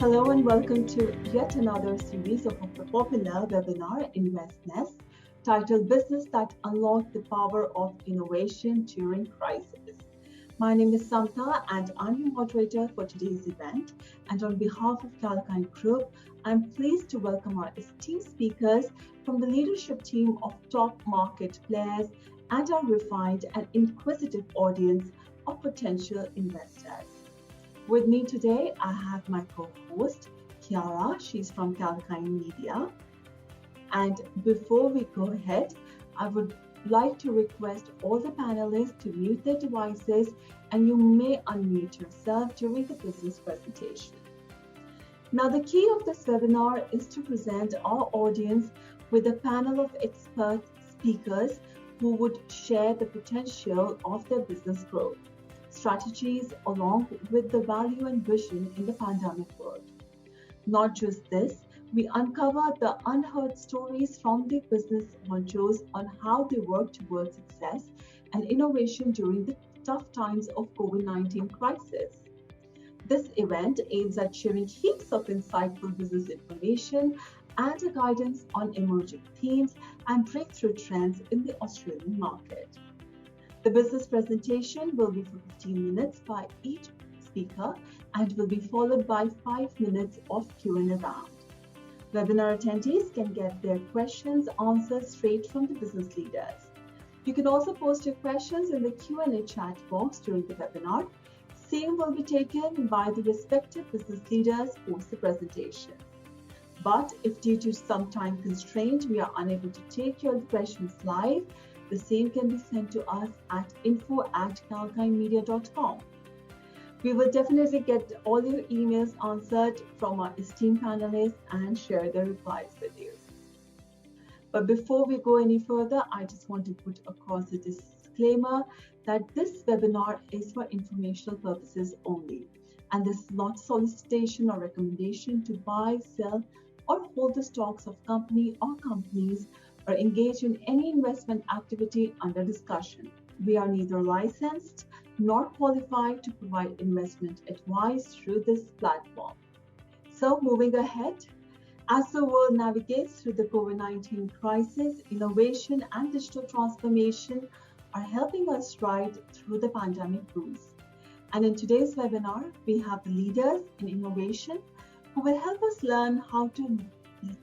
Hello and welcome to yet another series of the popular webinar InvestNest titled Business That Unlock the Power of Innovation During Crisis. My name is Samta and I'm your moderator for today's event. And on behalf of Kalkine Group, I'm pleased to welcome our esteemed speakers from the leadership team of top market players and our refined and inquisitive audience of potential investors. With me today, I have my co-host, Kiara. She's from Kalkine Media. And before we go ahead, I would like to request all the panelists to mute their devices, and you may unmute yourself during the business presentation. Now, the key of this webinar is to present our audience with a panel of expert speakers who would share the potential of their business growth strategies along with the value and vision in the pandemic world. Not just this, we uncover the unheard stories from the business honchos on how they work towards success and innovation during the tough times of COVID-19 crisis. This event aims at sharing heaps of insightful business information and a guidance on emerging themes and breakthrough trends in the Australian market. The business presentation will be for 15 minutes by each speaker and will be followed by 5 minutes of Q&A round. Webinar attendees can get their questions answered straight from the business leaders. You can also post your questions in the Q&A chat box during the webinar. Same will be taken by the respective business leaders post the presentation. But if due to some time constraint, we are unable to take your questions live, the same can be sent to us at info@kalkinemedia.com. We will definitely get all your emails answered from our esteemed panelists and share their replies with you. But before we go any further, I just want to put across a disclaimer that this webinar is for informational purposes only, and this is not solicitation or recommendation to buy, sell, or hold the stocks of company or companies or engage in any investment activity under discussion. We are neither licensed nor qualified to provide investment advice through this platform. So moving ahead, as the world navigates through the COVID-19 crisis, innovation and digital transformation are helping us ride through the pandemic blues. And in today's webinar, we have the leaders in innovation who will help us learn how to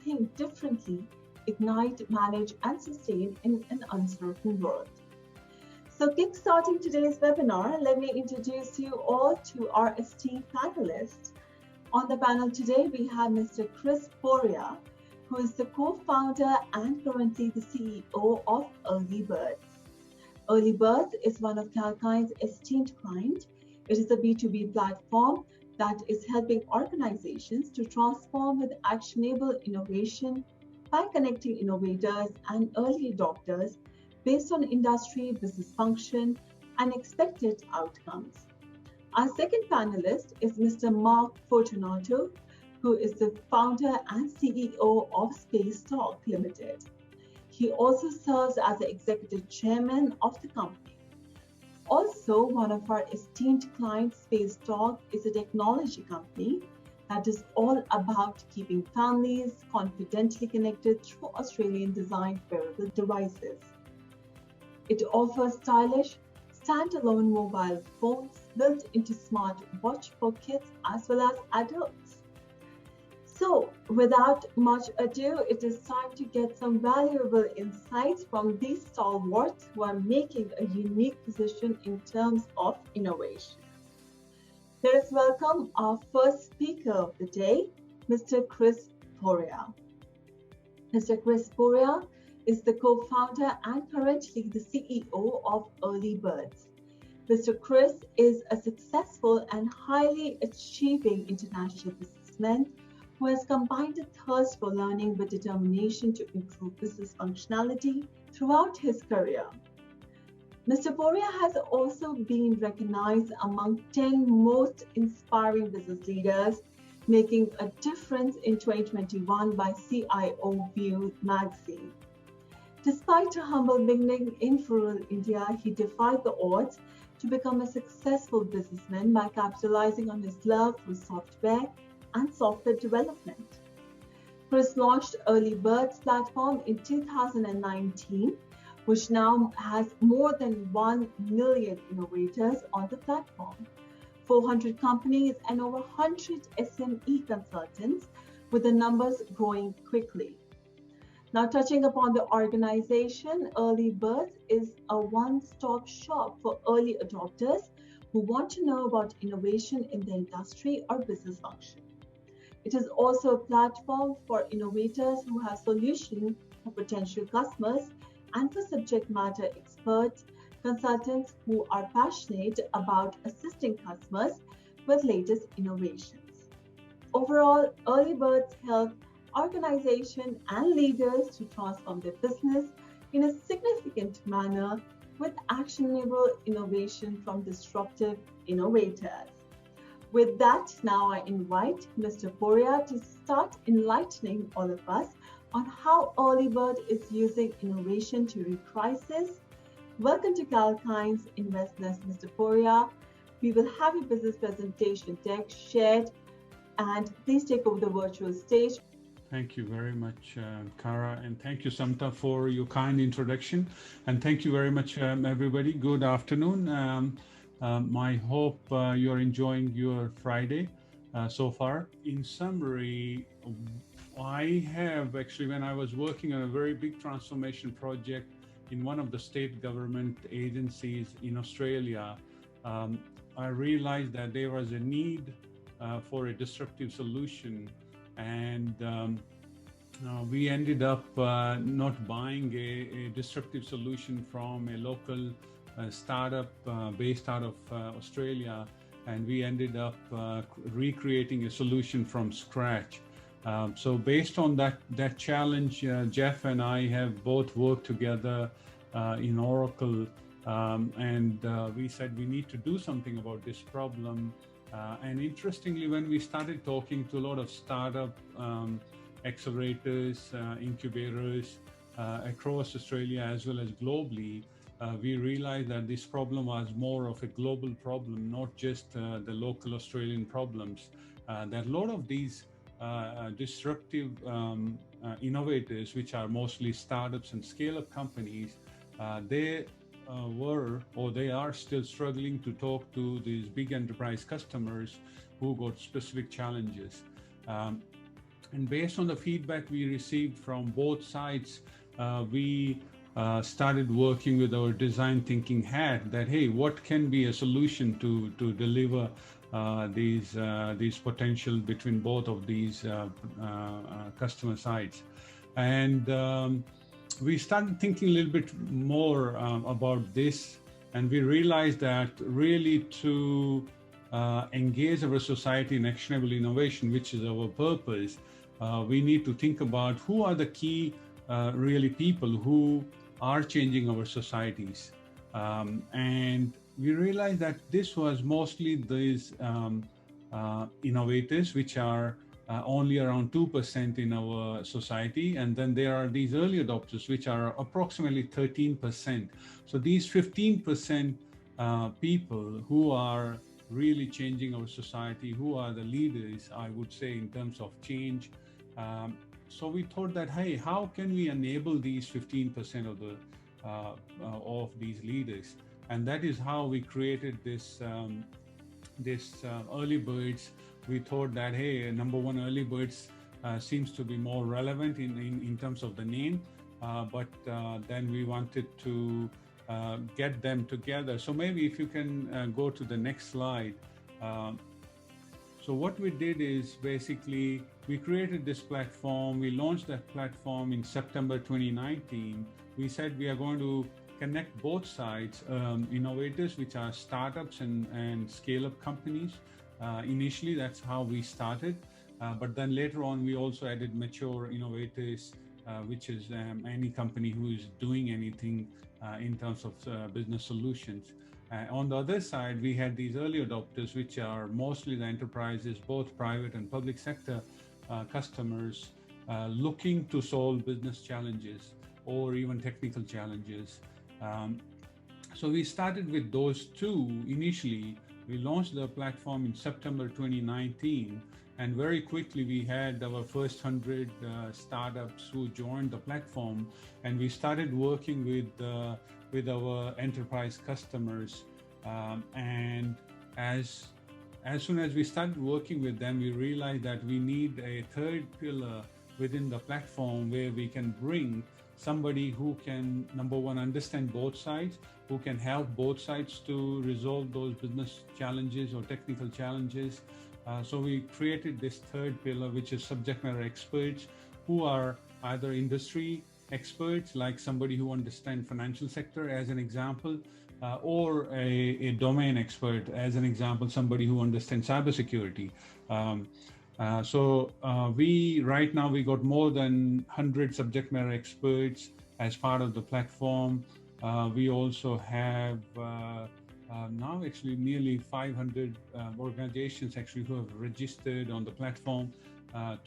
think differently, ignite, manage, and sustain in an uncertain world. So kickstarting today's webinar, let me introduce you all to our esteemed panelists. On the panel today, we have Mr. Chris Poria, who is the co-founder and currently the CEO of Early Birds. Early Birds is one of Kalkine's esteemed clients. It is a B2B platform that is helping organizations to transform with actionable innovation by connecting innovators and early adopters based on industry, business function, and expected outcomes. Our second panelist is Mr. Mark Fortunato, who is the founder and CEO of Spacetalk Ltd. He also serves as the executive chairman of the company. Also, one of our esteemed clients, Spacetalk, is a technology company that is all about keeping families confidently connected through Australian designed wearable devices. It offers stylish, standalone mobile phones built into smart watch for kids as well as adults. So, without much ado, it is time to get some valuable insights from these stalwarts who are making a unique position in terms of innovation. Let us welcome our first speaker of the day, Mr. Chris Poria. Mr. Chris Poria is the co-founder and currently the CEO of Early Birds. Mr. Chris is a successful and highly achieving international businessman who has combined a thirst for learning with determination to improve business functionality throughout his career. Mr. Poria has also been recognized among 10 most inspiring business leaders, making a difference in 2021 by CIO View magazine. Despite a humble beginning in rural India, he defied the odds to become a successful businessman by capitalizing on his love for software, and software development. Chris launched Early Birds platform in 2019, which now has more than 1 million innovators on the platform, 400 companies and over 100 SME consultants, with the numbers growing quickly. Now, touching upon the organization, Early Birds is a one-stop shop for early adopters who want to know about innovation in the industry or business function. It is also a platform for innovators who have solutions for potential customers and for subject matter experts, consultants who are passionate about assisting customers with latest innovations. Overall, Early Birds help organizations and leaders to transform their business in a significant manner with actionable innovation from disruptive innovators. With that, now I invite Mr. Poria to start enlightening all of us on how Early Bird is using innovation to rid crisis. Welcome to Calkine's Invest Nest, Mr. Poria. We will have your business presentation deck shared, and please take over the virtual stage. Thank you very much, Kara, and thank you, Samta, for your kind introduction. And thank you very much, everybody. Good afternoon. I hope you're enjoying your Friday so far. In summary, I have actually, when I was working on a very big transformation project in one of the state government agencies in Australia, I realized that there was a need for a disruptive solution. And we ended up not buying a disruptive solution from a local startup based out of Australia, and we ended up recreating a solution from scratch. So based on that challenge, Jeff and I have both worked together in Oracle, and we said we need to do something about this problem. And interestingly, when we started talking to a lot of startup accelerators, incubators across Australia as well as globally, we realized that this problem was more of a global problem, not just the local Australian problems. That a lot of these disruptive innovators, which are mostly startups and scale-up companies, they are still struggling to talk to these big enterprise customers who got specific challenges. And based on the feedback we received from both sides, we started working with our design thinking hat that, hey, what can be a solution to deliver these potential between both of these customer sides. And we started thinking a little bit more about this, and we realized that really to engage our society in actionable innovation, which is our purpose, we need to think about who are the key really people who are changing our societies. And we realized that this was mostly these innovators, which are only around 2% in our society. And then there are these early adopters, which are approximately 13%. So these 15% people who are really changing our society, who are the leaders, I would say, in terms of change. So we thought that, hey, how can we enable these 15% of these leaders? And that is how we created this Early Birds. We thought that, hey, number one, Early Birds seems to be more relevant in terms of the name, but then we wanted to get them together. So maybe if you can go to the next slide. So what we did is basically we created this platform. We launched that platform in September 2019. We said we are going to connect both sides, innovators, which are startups and scale-up companies. Initially, that's how we started. But then later on, we also added mature innovators, which is any company who is doing anything in terms of business solutions. On the other side, we had these early adopters, which are mostly the enterprises, both private and public sector customers looking to solve business challenges or even technical challenges. So we started with those two initially. We launched the platform in September 2019, And very quickly, we had our first 100 startups who joined the platform, and we started working with our enterprise customers. And as soon as we started working with them, we realized that we need a third pillar within the platform where we can bring somebody who can, number one, understand both sides, who can help both sides to resolve those business challenges or technical challenges. So we created this third pillar, which is subject matter experts who are either industry experts, like somebody who understands financial sector as an example, or a domain expert, as an example, somebody who understands cybersecurity. We right now we got more than 100 subject matter experts as part of the platform. We also have now actually nearly 500 organizations actually who have registered on the platform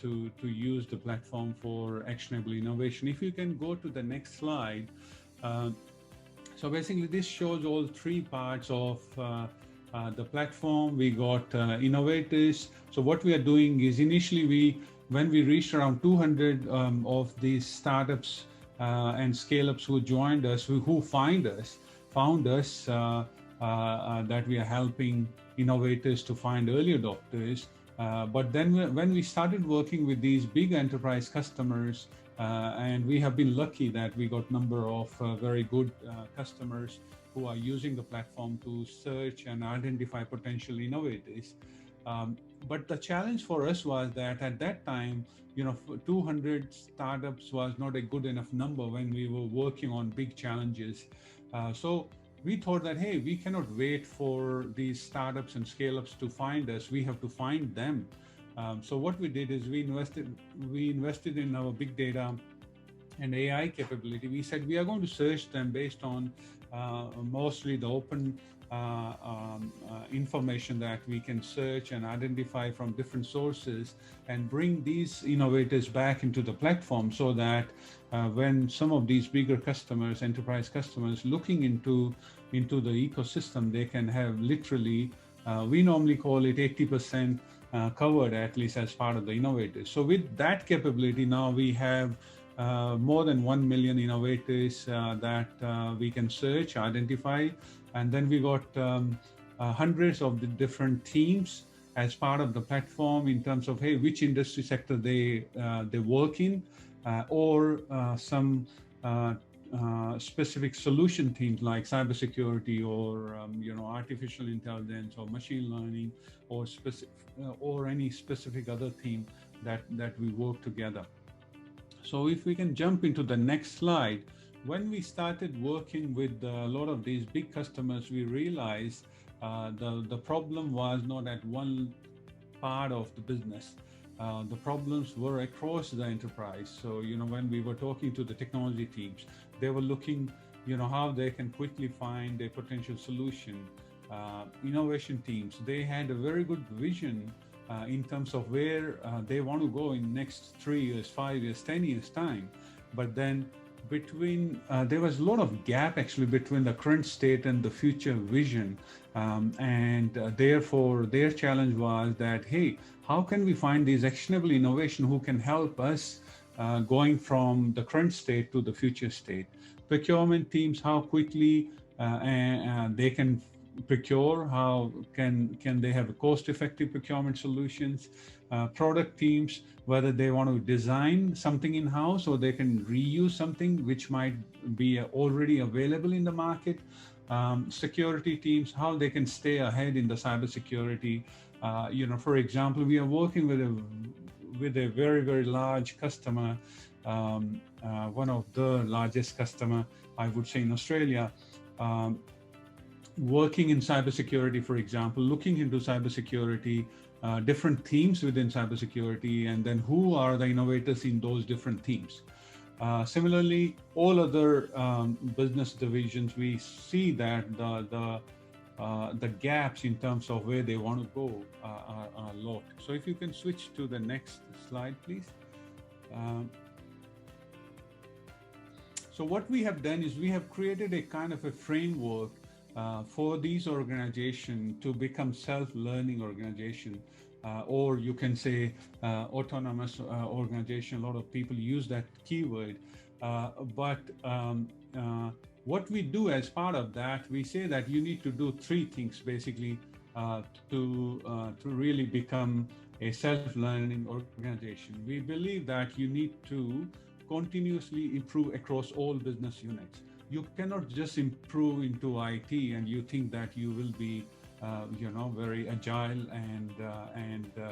to use the platform for actionable innovation. If you can go to the next slide. So basically, this shows all three parts of the platform. We got innovators. So what we are doing is initially when we reached around 200 of these startups and scale-ups who joined us, who found us that we are helping innovators to find early adopters. But then when we started working with these big enterprise customers, and we have been lucky that we got number of very good customers who are using the platform to search and identify potential innovators. But the challenge for us was that at that time, 200 startups was not a good enough number when we were working on big challenges. So we thought that, hey, we cannot wait for these startups and scale-ups to find us. We have to find them. So what we did is we invested in our big data and AI capability. We said we are going to search them based on mostly the open information that we can search and identify from different sources, and bring these innovators back into the platform, so that when some of these bigger customers, enterprise customers, looking into the ecosystem, they can have literally, we normally call it 80% covered, at least as part of the innovators. So with that capability, now we have more than 1 million innovators that we can search, identify, and then we got hundreds of the different teams as part of the platform in terms of, hey, which industry sector they work in, or some specific solution teams like cybersecurity, or artificial intelligence, or machine learning, or any specific other team that we work together. So if we can jump into the next slide. When we started working with a lot of these big customers, we realized the problem was not at one part of the business. The problems were across the enterprise. So, when we were talking to the technology teams, they were looking, how they can quickly find a potential solution. Innovation teams, they had a very good vision in terms of where they want to go in next 3 years, 5 years, 10 years time. But then there was a lot of gap actually between the current state and the future vision. Therefore, their challenge was that, hey, how can we find these actionable innovation who can help us going from the current state to the future state? Procurement teams, how quickly they can procure, how can they have cost-effective procurement solutions? Product teams, whether they want to design something in-house or they can reuse something which might be already available in the market. Security teams, how they can stay ahead in the cybersecurity. For example, we are working with a very, very large customer, one of the largest customer, I would say, in Australia. Working in cybersecurity, for example, looking into cybersecurity, different teams within cybersecurity, and then who are the innovators in those different teams. Similarly, all other business divisions, we see that the gaps in terms of where they want to go are a lot. So if you can switch to the next slide, please. So what we have done is we have created a kind of a framework for these organizations to become self-learning organization. or you can say autonomous organization. A lot of people use that keyword. But what we do as part of that, we say that you need to do three things basically to really become a self-learning organization. We believe that you need to continuously improve across all business units. You cannot just improve into IT and you think that you will be very agile and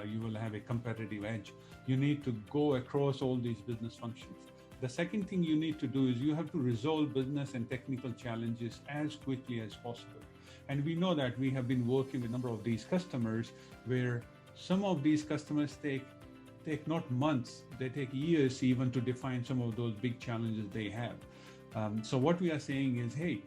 you will have a competitive edge. You need to go across all these business functions. The second thing you need to do is you have to resolve business and technical challenges as quickly as possible. And we know that we have been working with a number of these customers where some of these customers take not months, they take years even to define some of those big challenges they have. So what we are saying is, hey,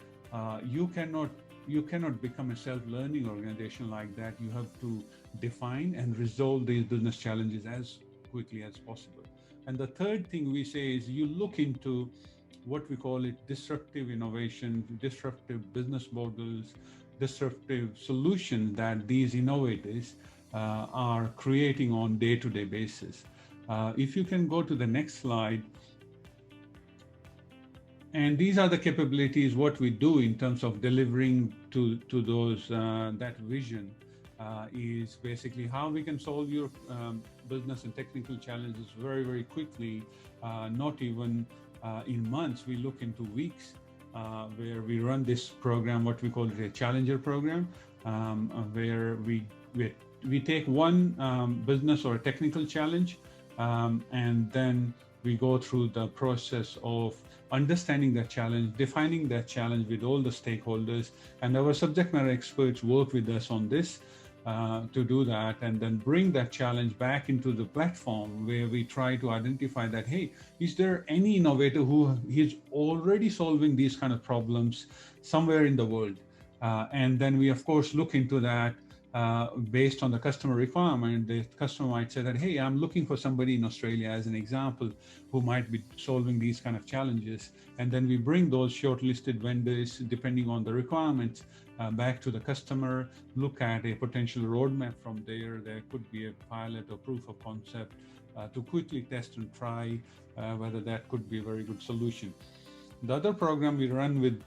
you cannot become a self-learning organization like that. You have to define and resolve these business challenges as quickly as possible. And the third thing we say is you look into what we call it disruptive innovation, disruptive business models, disruptive solutions that these innovators are creating on day-to-day basis. If you can go to the next slide. And these are the capabilities, what we do in terms of delivering to those, that vision is basically how we can solve your business and technical challenges very, very quickly, not even in months. We look into weeks where we run this program, what we call a challenger program, where we take one business or a technical challenge and then we go through the process of understanding that challenge, defining that challenge with all the stakeholders, and our subject matter experts work with us on this to do that, and then bring that challenge back into the platform where we try to identify that, hey, is there any innovator who is already solving these kind of problems somewhere in the world? And then we, of course, look into that based on the customer requirement. The customer might say that, hey, I'm looking for somebody in Australia, as an example, who might be solving these kind of challenges. And then we bring those shortlisted vendors, depending on the requirements, back to the customer, look at a potential roadmap from there. There could be a pilot or proof of concept to quickly test and try whether that could be a very good solution. The other program we run with,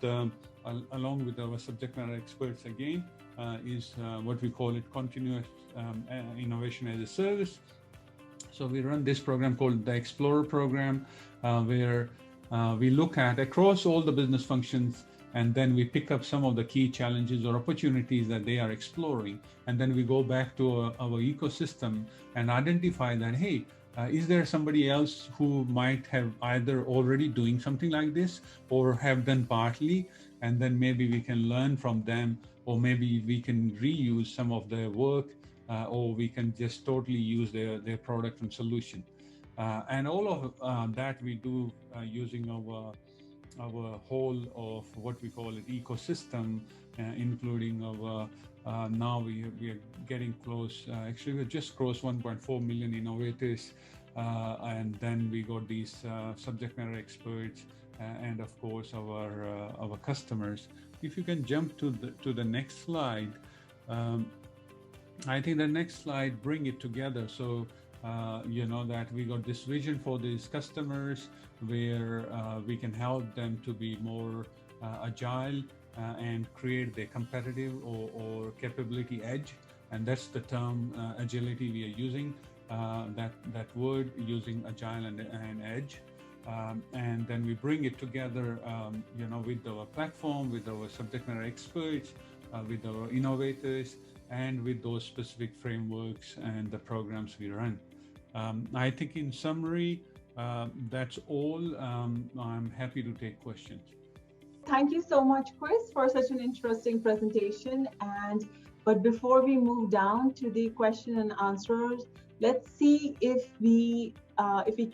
along with our subject matter experts again, is what we call it continuous innovation as a service. So we run this program called the Explorer program, where we look at across all the business functions, and then we pick up some of the key challenges or opportunities that they are exploring. And then we go back to our ecosystem and identify that, hey, is there somebody else who might have either already doing something like this or have done partly, and then maybe we can learn from them, or maybe we can reuse some of their work, or we can just totally use their product and solution. And all of that we do using our whole of what we call it ecosystem, including our now we are getting close. Actually, we just crossed 1.4 million innovators, and then we got these subject matter experts, and of course our customers. If you can jump to the next slide, I think the next slide bring it together. So you know that we got this vision for these customers where we can help them to be more agile and create the competitive or capability edge, and that's the term agility we are using, that word, using agile and edge. And then we bring it together, you know, with our platform, with our subject matter experts, with our innovators, and with those specific frameworks and the programs we run. I think in summary, that's all. I'm happy to take questions. Thank you so much, Chris, for such an interesting presentation. But before we move down to the question and answers, let's see if we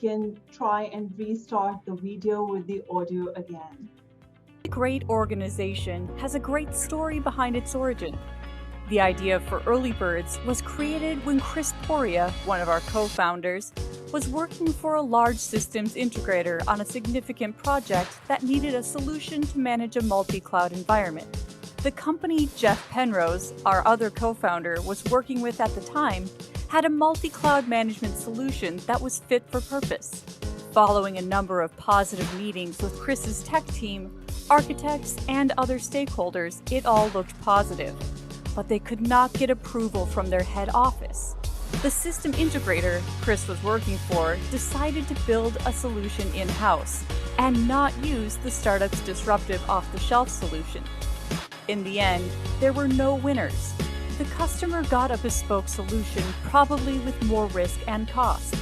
can try and restart the video with the audio again. A great organization has a great story behind its origin. The idea for Early Birds was created when Chris Poria, one of our co-founders, was working for a large systems integrator on a significant project that needed a solution to manage a multi-cloud environment. The company Jeff Penrose, our other co-founder, was working with at the time, had a multi-cloud management solution that was fit for purpose. Following a number of positive meetings with Chris's tech team, architects, and other stakeholders, it all looked positive. But they could not get approval from their head office. The system integrator Chris was working for decided to build a solution in-house and not use the startup's disruptive off-the-shelf solution. In the end, there were no winners. The customer got a bespoke solution, probably with more risk and cost.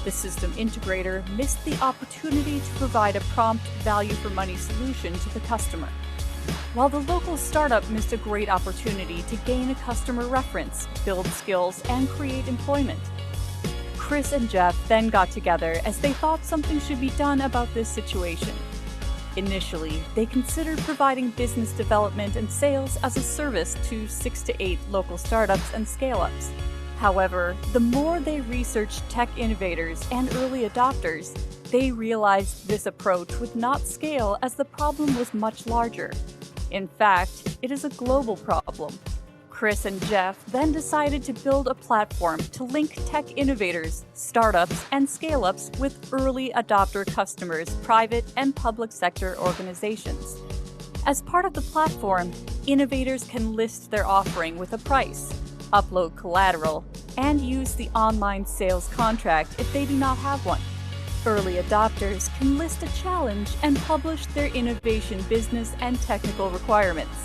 The system integrator missed the opportunity to provide a prompt value-for-money solution to the customer. While the local startup missed a great opportunity to gain a customer reference, build skills, and create employment. Chris and Jeff then got together as they thought something should be done about this situation. Initially, they considered providing business development and sales as a service to 6 to 8 local startups and scale-ups. However, the more they researched tech innovators and early adopters, they realized this approach would not scale as the problem was much larger. In fact, it is a global problem. Chris and Jeff then decided to build a platform to link tech innovators, startups, and scale-ups with early adopter customers, private and public sector organizations. As part of the platform, innovators can list their offering with a price, upload collateral, and use the online sales contract if they do not have one. Early adopters can list a challenge and publish their innovation business and technical requirements.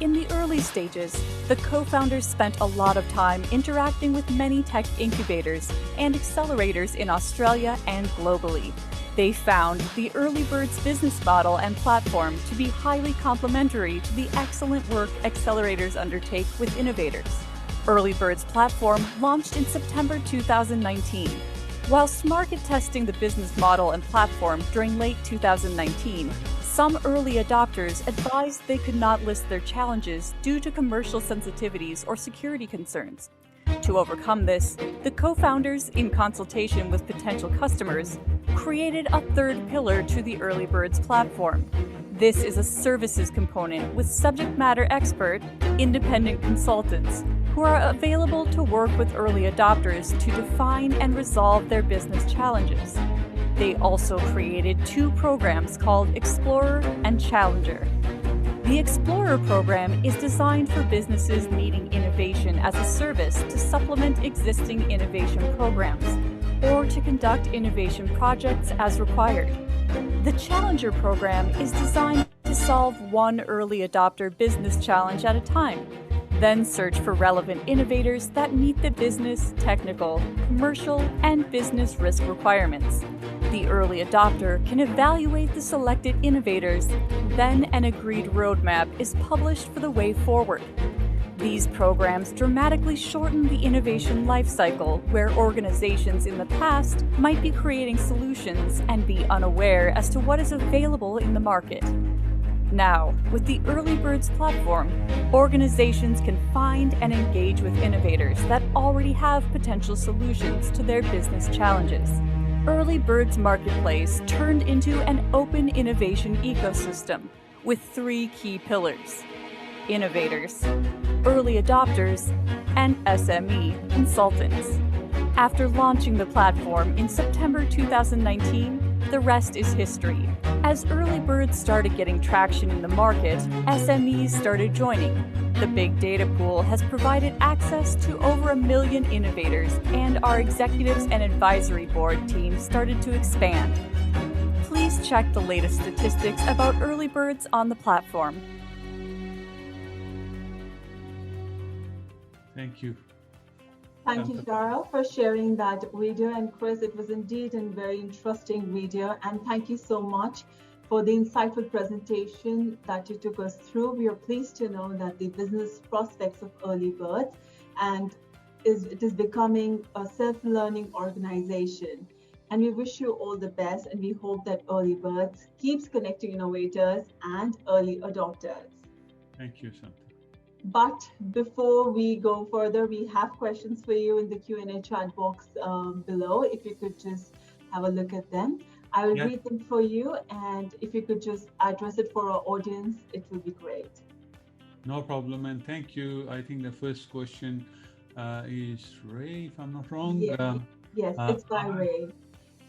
In the early stages, the co-founders spent a lot of time interacting with many tech incubators and accelerators in Australia and globally. They found the Early Birds business model and platform to be highly complementary to the excellent work accelerators undertake with innovators. Early Birds platform launched in September 2019. Whilst market testing the business model and platform during late 2019, some early adopters advised they could not list their challenges due to commercial sensitivities or security concerns. To overcome this, the co-founders, in consultation with potential customers, created a third pillar to the Early Birds platform. This is a services component with subject matter expert, independent consultants, who are available to work with early adopters to define and resolve their business challenges. They also created 2 programs called Explorer and Challenger. The Explorer program is designed for businesses needing innovation as a service to supplement existing innovation programs, or to conduct innovation projects as required. The Challenger program is designed to solve one early adopter business challenge at a time, then search for relevant innovators that meet the business, technical, commercial, and business risk requirements. The early adopter can evaluate the selected innovators, then an agreed roadmap is published for the way forward. These programs dramatically shorten the innovation lifecycle, where organizations in the past might be creating solutions and be unaware as to what is available in the market. Now, with the Early Birds platform, organizations can find and engage with innovators that already have potential solutions to their business challenges. Early Birds Marketplace turned into an open innovation ecosystem with 3 key pillars: innovators, early adopters, and SME consultants. After launching the platform in September 2019, the rest is history. As Early Birds started getting traction in the market, SMEs started joining. The big data pool has provided access to over 1 million innovators, and our executives and advisory board team started to expand. Please check the latest statistics about Early Birds on the platform. Thank you. Thank you, Shara, for sharing that video. And Chris, it was indeed a very interesting video. And thank you so much for the insightful presentation that you took us through. We are pleased to know that the business prospects of Early Birds and it is becoming a self-learning organization. And we wish you all the best. And we hope that Early Birds keeps connecting innovators and early adopters. Thank you, Santa. But before we go further, we have questions for you in the Q&A chat box below. If you could just have a look at them. I will read them for you, and if you could just address it for our audience, it would be great. No problem, and thank you. I think the first question is Ray, if I'm not wrong. Yeah, yes, Uh, it's by Ray.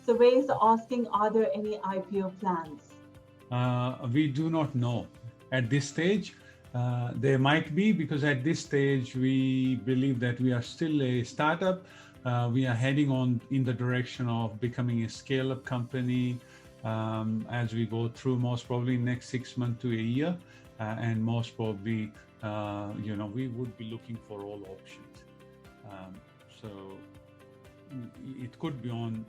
So Ray is asking, are there any IPO plans? we do not know at this stage. There might be, because at this stage we believe that we are still a startup. We are heading on in the direction of becoming a scale-up company as we go through, most probably next 6 months to a year, and most probably, we would be looking for all options. So it could be on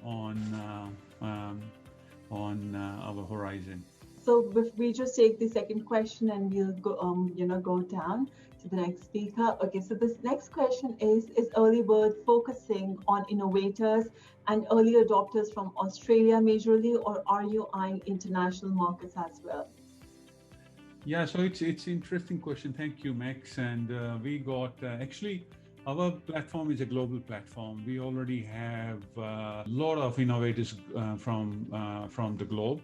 our horizon. So if we just take the second question and we'll go down to the next speaker. Okay, so this next question is Earlybird focusing on innovators and early adopters from Australia majorly, or are you eyeing international markets as well? Yeah, so it's interesting question. Thank you, Max. And we got actually, our platform is a global platform. We already have a lot of innovators from the globe.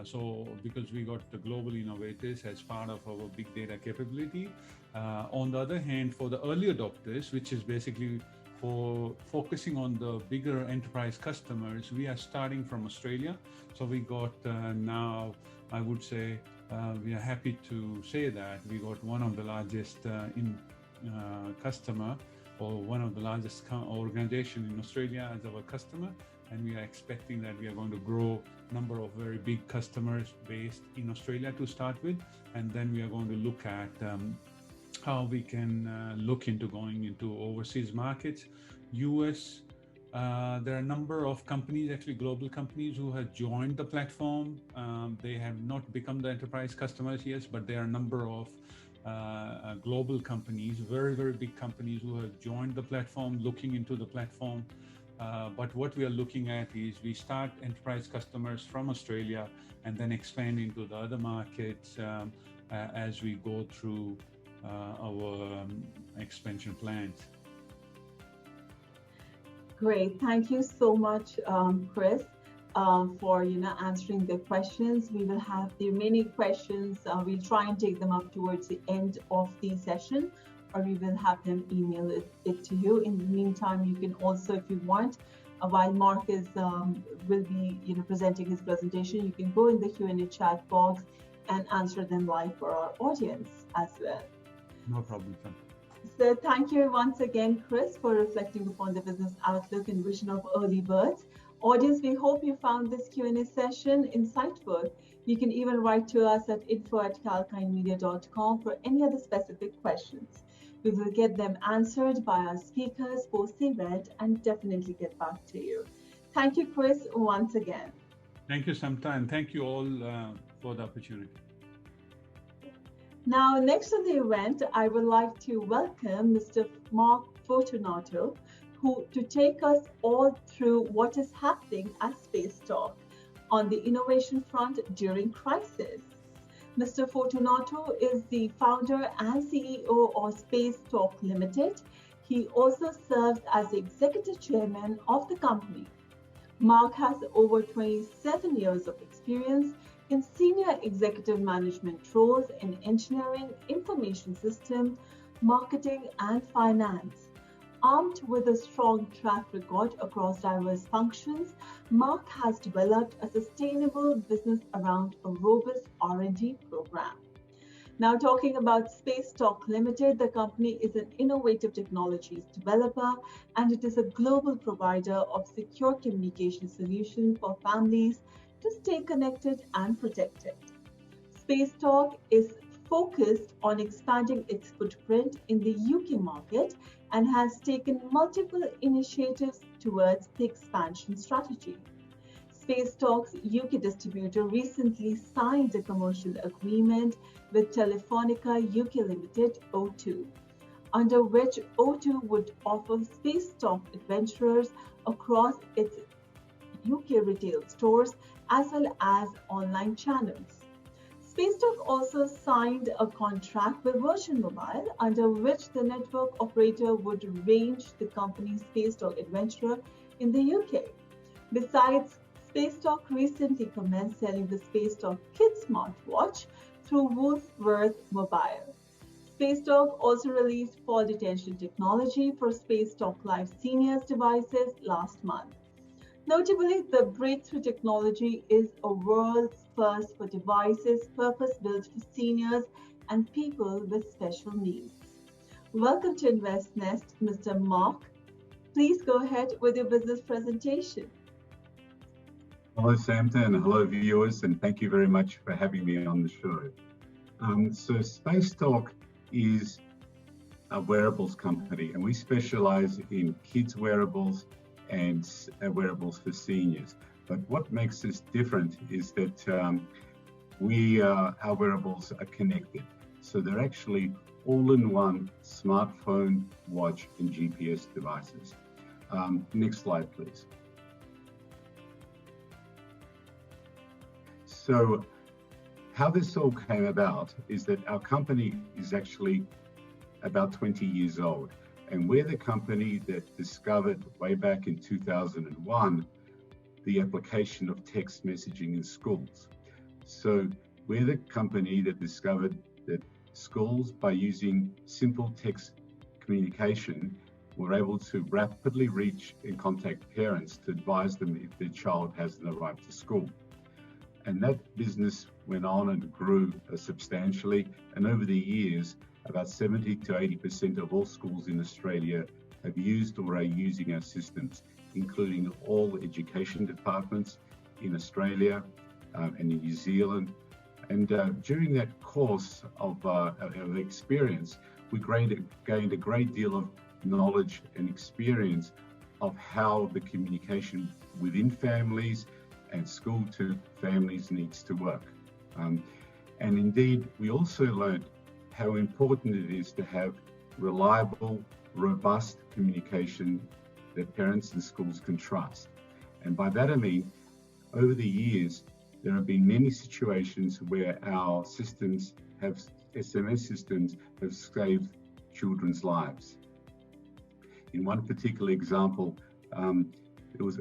So because we got the global innovators as part of our big data capability. On the other hand, for the early adopters, which is basically for focusing on the bigger enterprise customers, we are starting from Australia. So we got now, I would say, we are happy to say that we got one of the largest customer, or one of the largest organization in Australia as our customer. And we are expecting that we are going to grow number of very big customers based in Australia to start with. And then we are going to look at how we can look into going into overseas markets. US, there are a number of companies, actually global companies, who have joined the platform. They have not become the enterprise customers yet, but there are a number of global companies, very, very big companies, who have joined the platform, looking into the platform. But what we are looking at is we start enterprise customers from Australia and then expand into the other markets as we go through our expansion plans. Great, thank you so much, Chris, for answering the questions. We will have the remaining questions. We'll try and take them up towards the end of the session, or we will have them email it to you. In the meantime, you can also, if you want, while Mark is will be presenting his presentation, you can go in the Q&A chat box and answer them live for our audience as well. No problem, sir. So thank you once again, Chris, for reflecting upon the business outlook and vision of Earlybirds. Audience, we hope you found this Q&A session insightful. You can even write to us at info@calkinemedia.com for any other specific questions. We will get them answered by our speakers post the event and definitely get back to you. Thank you, Chris, once again. Thank you, Samta, and thank you all for the opportunity. Now, next on the event, I would like to welcome Mr. Mark Fortunato, to take us all through what is happening at Spacetalk on the innovation front during crisis. Mr. Fortunato is the founder and CEO of Spacetalk Ltd. He also serves as the executive chairman of the company. Mark has over 27 years of experience in senior executive management roles in engineering, information systems, marketing, and finance. Armed with a strong track record across diverse functions, Mark has developed a sustainable business around a robust R&D program. Now, talking about Spacetalk Ltd, the company is an innovative technologies developer, and it is a global provider of secure communication solutions for families to stay connected and protected. Spacetalk is focused on expanding its footprint in the UK market and has taken multiple initiatives towards the expansion strategy. Spacetalk's UK distributor recently signed a commercial agreement with Telefonica UK Limited O2, under which O2 would offer Spacetalk adventurers across its UK retail stores as well as online channels. Spacetalk also signed a contract with Virgin Mobile, under which the network operator would range the company's Spacetalk Adventurer in the UK. Besides, Spacetalk recently commenced selling the Spacetalk Kids smartwatch through Woolworths Mobile. Spacetalk also released fall detection technology for Spacetalk Live Seniors devices last month. Notably, the breakthrough technology is a world's first for devices purpose-built for seniors and people with special needs. Welcome to InvestNest, Mr. Mark. Please go ahead with your business presentation. Hello, Samantha, and hello, viewers, and thank you very much for having me on the show. So Spacetalk is a wearables company, and we specialize in kids' wearables and wearables for seniors. But what makes us different is that our wearables are connected. So they're actually all-in-one smartphone, watch, and GPS devices. Next slide, please. So how this all came about is that our company is actually about 20 years old, and we're the company that discovered way back in 2001 the application of text messaging in schools. So we're the company that discovered that schools, by using simple text communication, were able to rapidly reach and contact parents to advise them if their child hasn't arrived to school. And that business went on and grew substantially. And over the years, about 70 to 80% of all schools in Australia have used or are using our systems, including all education departments in Australia and in New Zealand. And during that course of experience, we gained a great deal of knowledge and experience of how the communication within families and school to families needs to work. And indeed, we also learned how important it is to have reliable, robust communication that parents and schools can trust. And by that I mean, over the years, there have been many situations where our systems SMS systems have saved children's lives. In one particular example,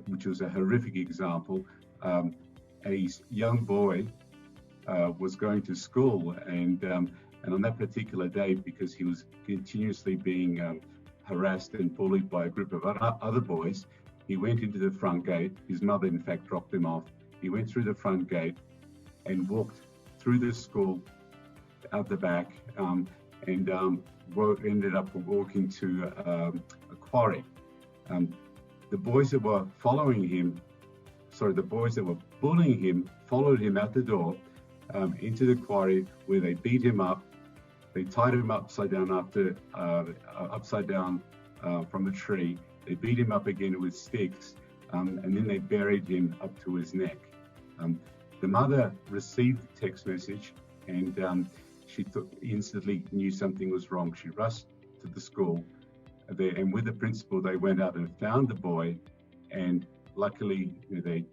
which was a horrific example, a young boy was going to school, and on that particular day, because he was continuously being harassed and bullied by a group of other boys, he went into the front gate. His mother, in fact, dropped him off. He went through the front gate and walked through the school out the back, and ended up walking to a quarry. The boys that were bullying him followed him out the door into the quarry, where they beat him up. They tied him upside down from a tree. They beat him up again with sticks, and then they buried him up to his neck. The mother received the text message, and she instantly knew something was wrong. She rushed to the school, and with the principal, they went out and found the boy, and luckily they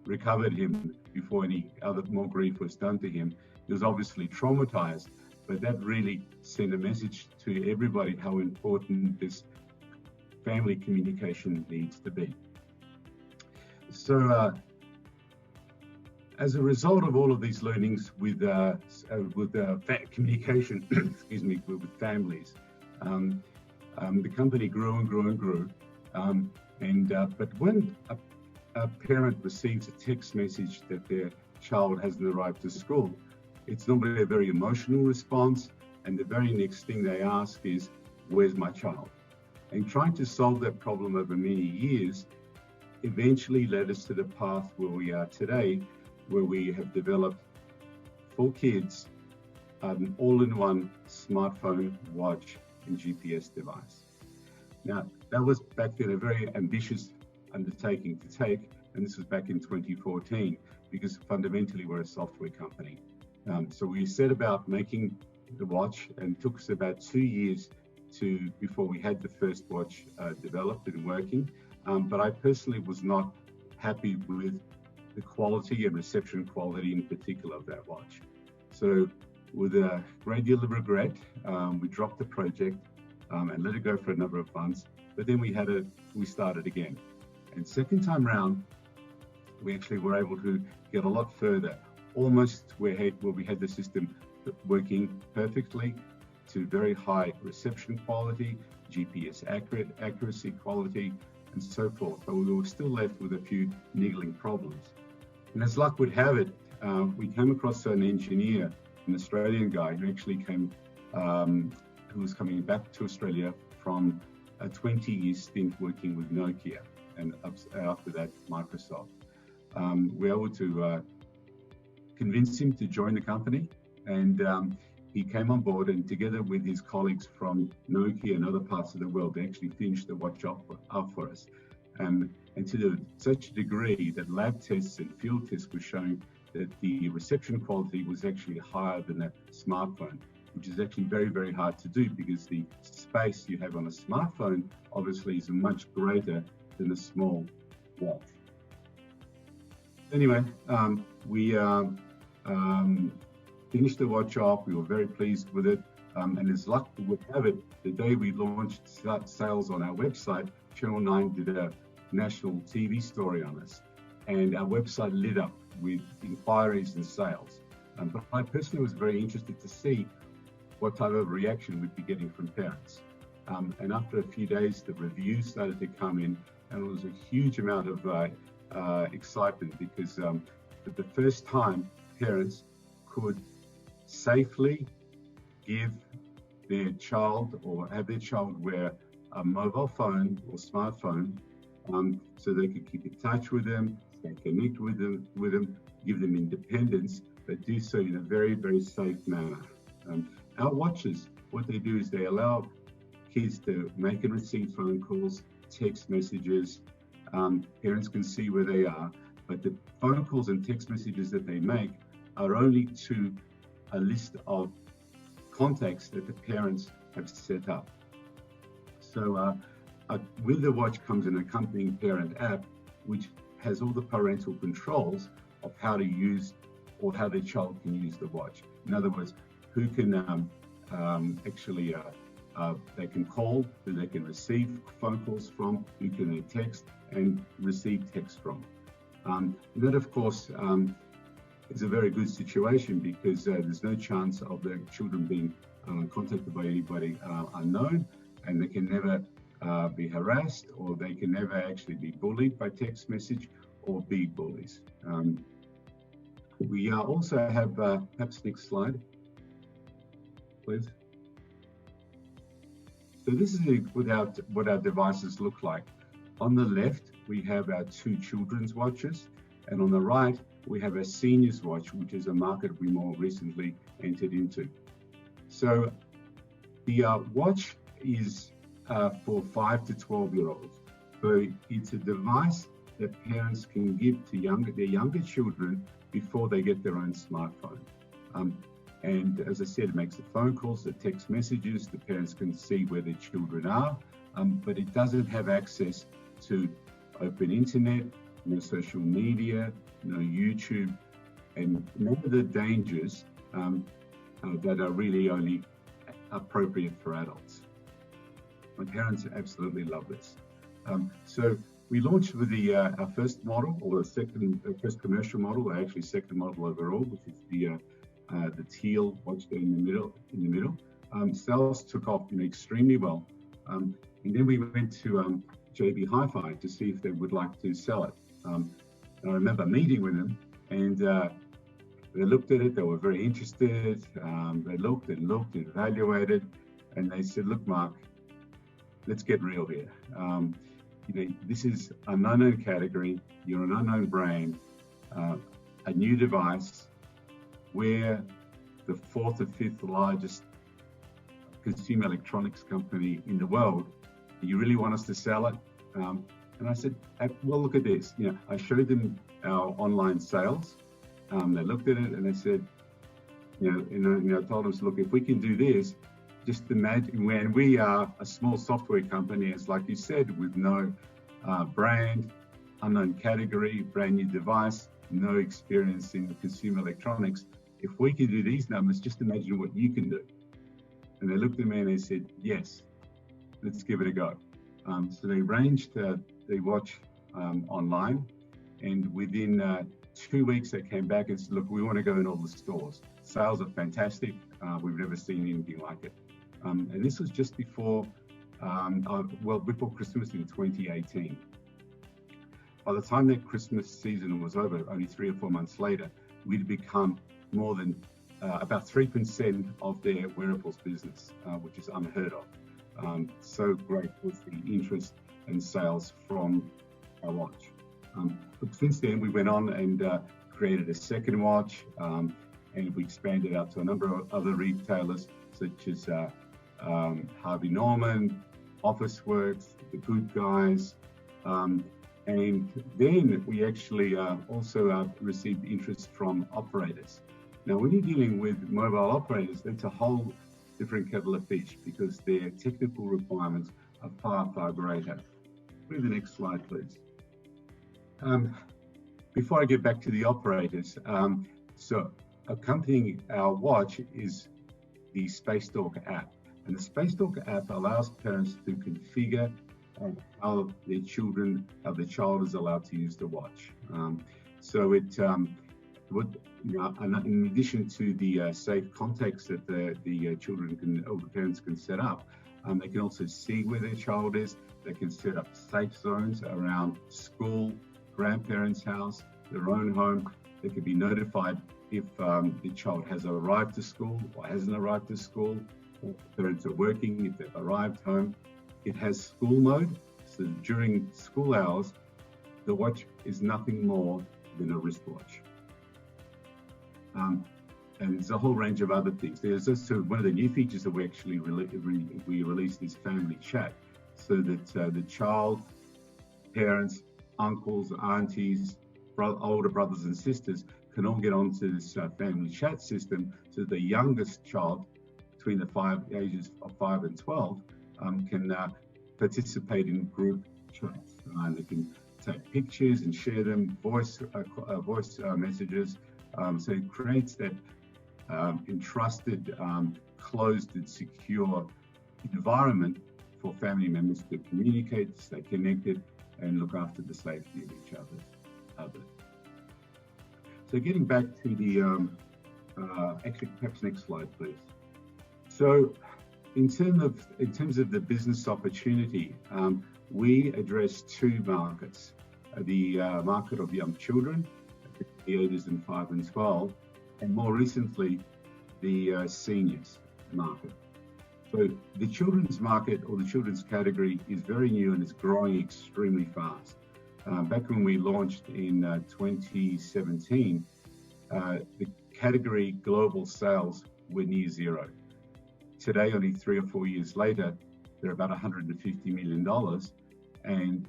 recovered him before any other more grief was done to him. He was obviously traumatized, but that really sent a message to everybody how important this family communication needs to be. So as a result of all of these learnings with communication, excuse me, with families, the company grew and grew and grew. But when a parent receives a text message that their child hasn't arrived to school, it's normally a very emotional response, and the very next thing they ask is, "Where's my child?" And trying to solve that problem over many years eventually led us to the path where we are today, where we have developed for kids an all-in-one smartphone, watch, and GPS device. Now, that was back then a very ambitious undertaking to take, and this was back in 2014, because fundamentally we're a software company. So we set about making the watch, and it took us about 2 years before we had the first watch developed and working. But I personally was not happy with the quality and reception quality in particular of that watch. So with a great deal of regret, we dropped the project and let it go for a number of months. But then we started again. And second time round, we actually were able to get a lot further, almost where we had the system working perfectly to very high reception quality, GPS accuracy quality, and so forth. But we were still left with a few niggling problems. And as luck would have it, we came across an engineer, an Australian guy who actually came, who was coming back to Australia from a 20-year stint working with Nokia, and after that, Microsoft. We were able to convince him to join the company, and he came on board, and together with his colleagues from Nokia and other parts of the world, they actually finished the watch up for us. And to such a degree that lab tests and field tests were showing that the reception quality was actually higher than a smartphone, which is actually very, very hard to do, because the space you have on a smartphone obviously is much greater than a small watch. Anyway, we finished the watch off. We were very pleased with it. And as luck would have it, the day we launched sales on our website, Channel 9 did a national TV story on us, and our website lit up with inquiries and sales. But I personally was very interested to see what type of reaction we'd be getting from parents. And after a few days, the reviews started to come in, and it was a huge amount of excitement, because for the first time, parents could safely give their child or have their child wear a mobile phone or smartphone, so they could keep in touch with them, stay connected with them, give them independence, but do so in a very, very safe manner. Our watches, what they do is they allow kids to make and receive phone calls, text messages. Parents can see where they are, but the phone calls and text messages that they make are only to a list of contacts that the parents have set up. So with the watch comes an accompanying parent app, which has all the parental controls of how to use, or how their child can use the watch. In other words, who can they can call, who they can receive phone calls from, who can they text and receive text from. That, of course, is a very good situation, because there's no chance of the children being contacted by anybody unknown, and they can never be harassed, or they can never actually be bullied by text message or be bullies. We also have, perhaps next slide, please. So this is what our devices look like. On the left, we have our two children's watches, and on the right, we have a senior's watch, which is a market we more recently entered into. So the watch is for 5 to 12-year-olds. So it's a device that parents can give to their younger children before they get their own smartphone. And as I said, it makes the phone calls, the text messages, the parents can see where their children are, but it doesn't have access to open internet, no social media, no YouTube, and none of the dangers that are really only appropriate for adults. My parents absolutely love this. So we launched with our first model, or the first commercial model, or actually second model overall, which is the teal watch there in the middle. Sales took off extremely well, and then we went to JB Hi-Fi to see if they would like to sell it. And I remember meeting with them, and they looked at it. They were very interested. They looked and evaluated, and they said, "Look, Mark, let's get real here. This is an unknown category. You're an unknown brand, a new device. We're the 4th or 5th largest consumer electronics company in the world. Do you really want us to sell it?" And I said, "Well, look at this." I showed them our online sales. They looked at it and they said, I told them, "Look, if we can do this, just imagine when we are a small software company, it's like you said, with no brand, unknown category, brand new device, no experience in consumer electronics. If we can do these numbers, just imagine what you can do." And they looked at me and they said, "Yes, let's give it a go." So they arranged the watch online, and within 2 weeks they came back and said, "Look, we want to go in all the stores. Sales are fantastic. We've never seen anything like it." And this was just before, before Christmas in 2018. By the time that Christmas season was over, only 3 or 4 months later, we'd become more than about 3% of their wearables business, which is unheard of. So great was the interest and sales from our watch. But since then, we went on and created a second watch, and we expanded out to a number of other retailers, such as Harvey Norman, Officeworks, The Good Guys, and then we actually also received interest from operators. Now, when you're dealing with mobile operators, that's a whole different kettle of fish because their technical requirements are far, far greater. Move the next slide, please. Before I get back to the operators, so accompanying our watch is the Spacetalk app. And the Spacetalk app allows parents to configure how their child is allowed to use the watch. So it would, in addition to the safe contacts that the children can, or the parents can set up, they can also see where their child is. They can set up safe zones around school, grandparents' house, their own home. They can be notified if the child has arrived to school or hasn't arrived to school, or parents are working, if they've arrived home. It has school mode, so during school hours, the watch is nothing more than a wristwatch. And there's a whole range of other things. There's also one of the new features that we actually released is family chat, so that the child, parents, uncles, aunties, older brothers and sisters can all get onto this family chat system, so that the youngest child between the ages of 5 and 12 can participate in group chats. They can take pictures and share them, voice messages. So it creates that entrusted, closed and secure environment for family members to communicate, stay connected, and look after the safety of each other. So getting back to the, actually perhaps next slide, please. So in terms of the business opportunity, we address two markets: the market of young children, the ages in 5 and 12, and more recently, the seniors market. So the children's market, or the children's category, is very new and it's growing extremely fast. Back when we launched in 2017, the category global sales were near zero. Today, only 3 or 4 years later, they're about $150 million. And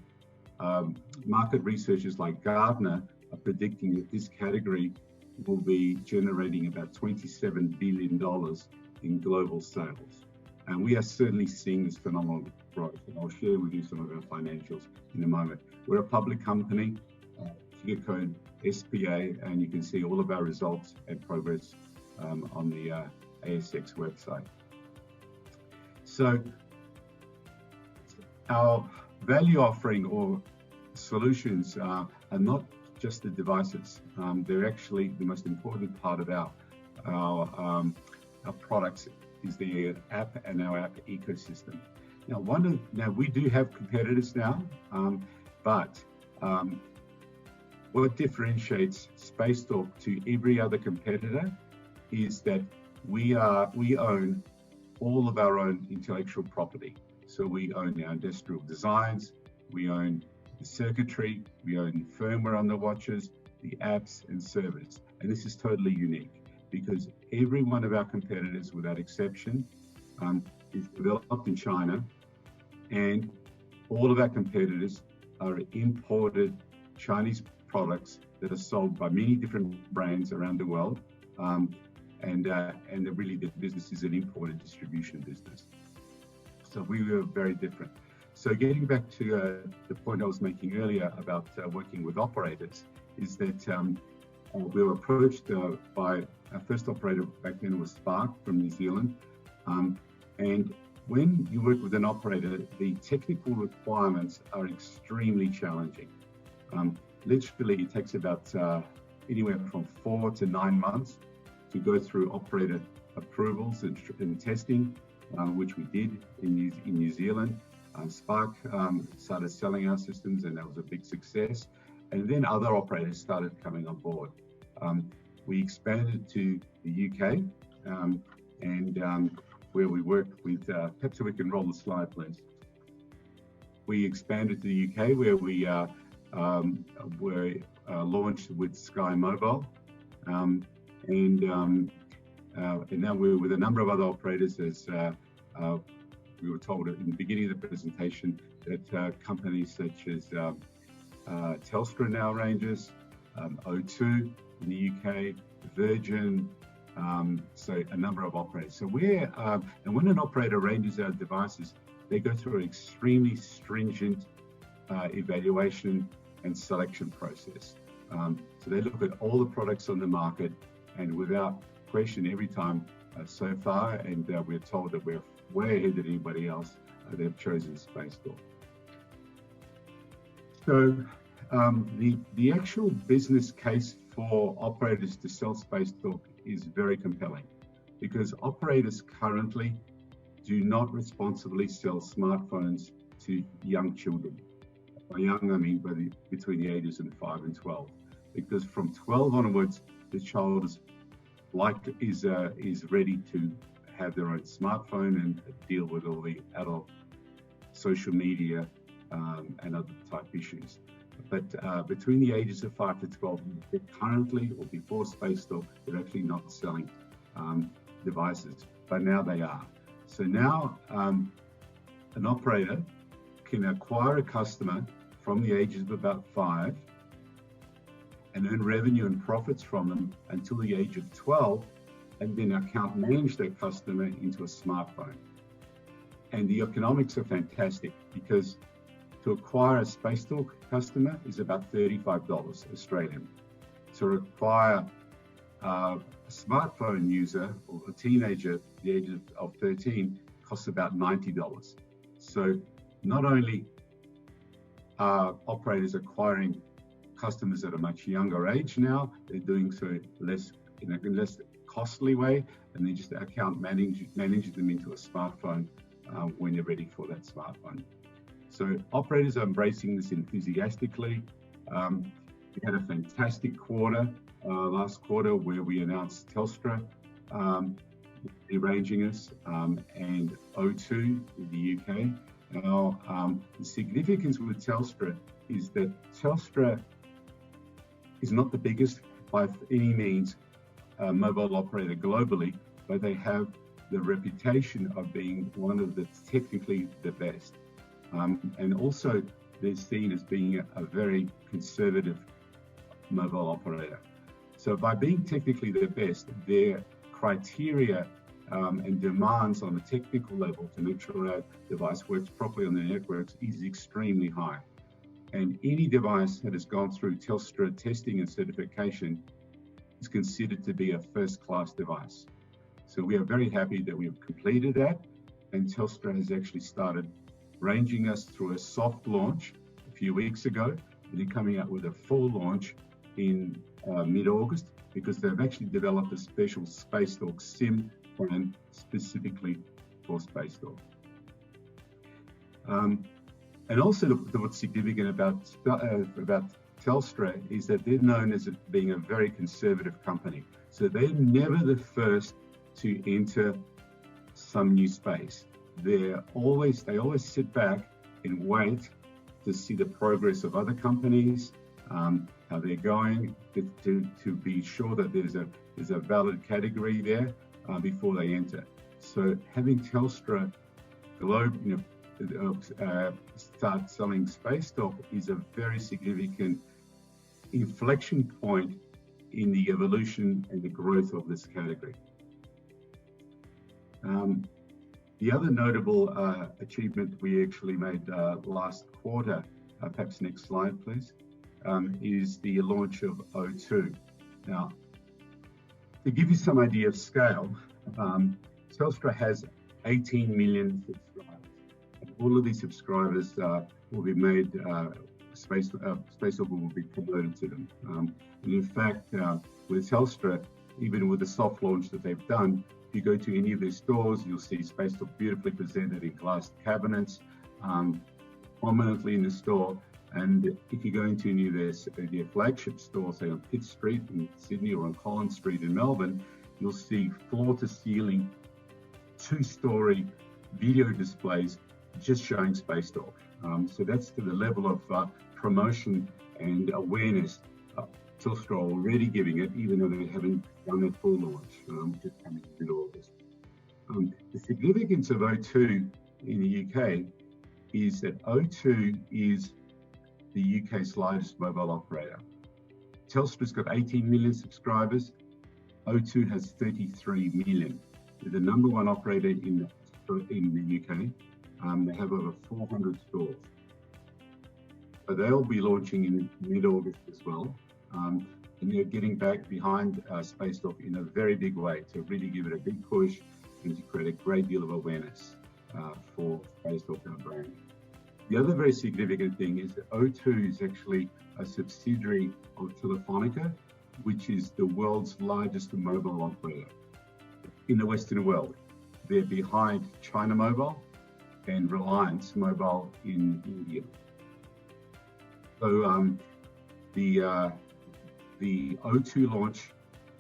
market researchers like Gartner are predicting that this category will be generating about $27 billion in global sales. And we are certainly seeing this phenomenal growth. And I'll share with you some of our financials in a moment. We're a public company, ticker code SPA, and you can see all of our results and progress on the ASX website. So our value offering or solutions are not just the devices. They're actually the most important part of our products is the app and our app ecosystem. Now we do have competitors now, but what differentiates Spacetalk to every other competitor is that we own all of our own intellectual property. So we own our industrial designs, we own the circuitry, we own the firmware on the watches, the apps and servers. And this is totally unique because every one of our competitors, without exception, is developed in China, and all of our competitors are imported Chinese products that are sold by many different brands around the world. And really the business is an import and distribution business. So we were very different. So getting back to the point I was making earlier about working with operators, is that we were approached by our first operator back then was Spark from New Zealand. And when you work with an operator, the technical requirements are extremely challenging. Literally, it takes about anywhere from 4 to 9 months to go through operator approvals and testing, which we did in New Zealand. Spark started selling our systems, and that was a big success. And then other operators started coming on board. We expanded to the UK, where we worked with, perhaps we can roll the slide, please. We expanded to the UK, where we were launched with Sky Mobile, and now we're with a number of other operators. As we were told in the beginning of the presentation that companies such as Telstra now ranges, O2 in the UK, Virgin, so a number of operators. So and when an operator ranges our devices, they go through an extremely stringent evaluation and selection process. So they look at all the products on the market, and without question, every time so far, and we're told that we're way ahead of anybody else, they've chosen Spacetalk. So the actual business case for operators to sell Spacetalk is very compelling, because operators currently do not responsibly sell smartphones to young children. By young, I mean between the ages of 5 and 12, because from 12 onwards, the child is ready to have their own smartphone and deal with all the adult social media and other type issues. But between the ages of 5 to 12, currently, or before Spacetalk, they're actually not selling devices, but now they are. So now an operator can acquire a customer from the ages of about 5 and earn revenue and profits from them until the age of 12, and then account manage that customer into a smartphone. And the economics are fantastic, because to acquire a Spacetalk customer is about $35 Australian. To acquire a smartphone user or a teenager at the age of 13 costs about $90. So not only are operators acquiring customers at a much younger age now, they're doing so in a less costly way, and they just account manage them into a smartphone when you're ready for that smartphone. So operators are embracing this enthusiastically. We had a fantastic quarter last quarter, where we announced Telstra arranging us, and O2 in the UK. Now, the significance with Telstra is that Telstra is not the biggest by any means mobile operator globally, but they have the reputation of being one of the technically the best. And also they're seen as being a very conservative mobile operator. So by being technically the best, their criteria and demands on a technical level to make sure our device works properly on the networks is extremely high. And any device that has gone through Telstra testing and certification is considered to be a first-class device. So we are very happy that we've completed that, and Telstra has actually started ranging us through a soft launch a few weeks ago, and they're coming out with a full launch in mid-August, because they've actually developed a special Spacetalk SIM plan specifically for Spacetalk. And also what's significant about Telstra is that they're known as being a very conservative company. So they're never the first to enter some new space. They always sit back and wait to see the progress of other companies, how they're going, to be sure that there's a valid category there before they enter. So having Telstra start selling Spacetalk is a very significant inflection point in the evolution and the growth of this category. The other notable achievement we actually made last quarter, perhaps next slide please, is the launch of O2. Now, to give you some idea of scale, Telstra has 18 million subscribers. And all of these subscribers will be made, Spacetalk will be promoted to them. And in fact, with Telstra, even with the soft launch that they've done, If you go to any of their stores, you'll see Spacetalk beautifully presented in glass cabinets, prominently in the store. And if you go into any of their flagship stores, say on Pitt Street in Sydney or on Collins Street in Melbourne, you'll see floor-to-ceiling, two-story video displays just showing Spacetalk. So that's to the level of promotion and awareness Telstra are already giving it, even though they haven't done their full launch, which is coming in August. The significance of O2 in the UK is that O2 is the UK's largest mobile operator. Telstra's got 18 million subscribers. O2 has 33 million. They're the number one operator in the UK. They have over 400 stores. So they'll be launching in mid-August as well. And they're getting back behind Spacetalk in a very big way to really give it a big push and to create a great deal of awareness for Spacetalk, our brand. The other very significant thing is that O2 is actually a subsidiary of Telefonica, which is the world's largest mobile operator in the Western world. They're behind China Mobile and Reliance Mobile in India. So the O2 launch,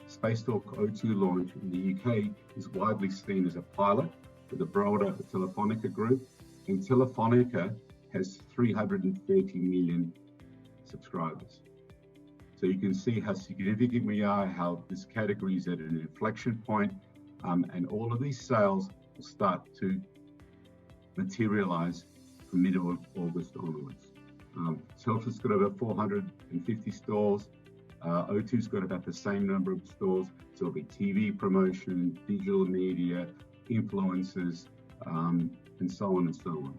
Spacetalk O2 launch in the UK is widely seen as a pilot for the broader Telefonica group, and Telefonica has 330 million subscribers. So you can see how significant we are, how this category is at an inflection point, and all of these sales will start to materialize from mid-August onwards. Telstra's got over 450 stores. O2's got about the same number of stores. So it'll be TV promotion, digital media, influencers, and so on and so on.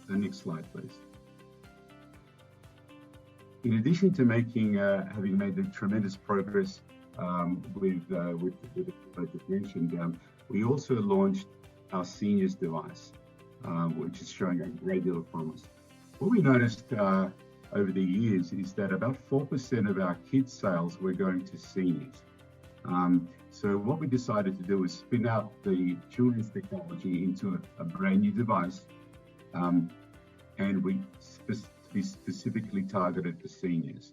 The next slide, please. In addition to having made the tremendous progress with what I just mentioned, we also launched our seniors device, which is showing a great deal of promise. What we noticed over the years is that about 4% of our kids' sales were going to seniors. So what we decided to do was spin out the children's technology into a brand new device, and we specifically targeted for seniors.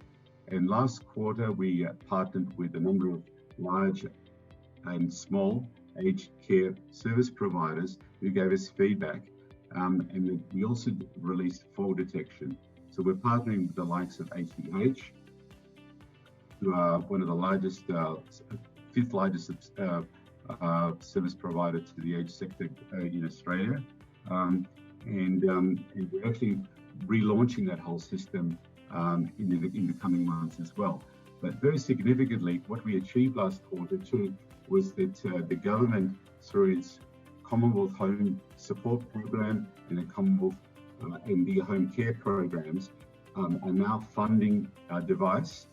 And last quarter, we partnered with a number of large and small aged care service providers who gave us feedback. And we also released fall detection. So we're partnering with the likes of ACH, who are one of the largest, fifth largest service provider to the aged sector in Australia. And we're actually relaunching that whole system in the coming months as well. But very significantly, what we achieved last quarter too was that the government, through its Commonwealth Home Support Program and the Commonwealth and the home care programs, are now funding our device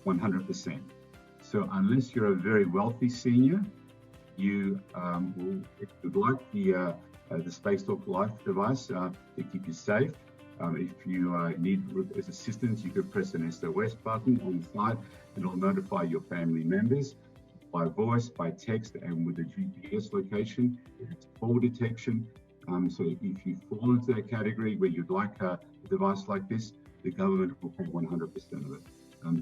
100%. So unless you're a very wealthy senior, you will, if you'd like the Spacetalk Life device to keep you safe. If you need assistance, you could press an SOS button on the side, and it'll notify your family members by voice, by text, and with a GPS location. It's fall detection. So if you fall into that category where you'd like a device like this, the government will pay 100% of it.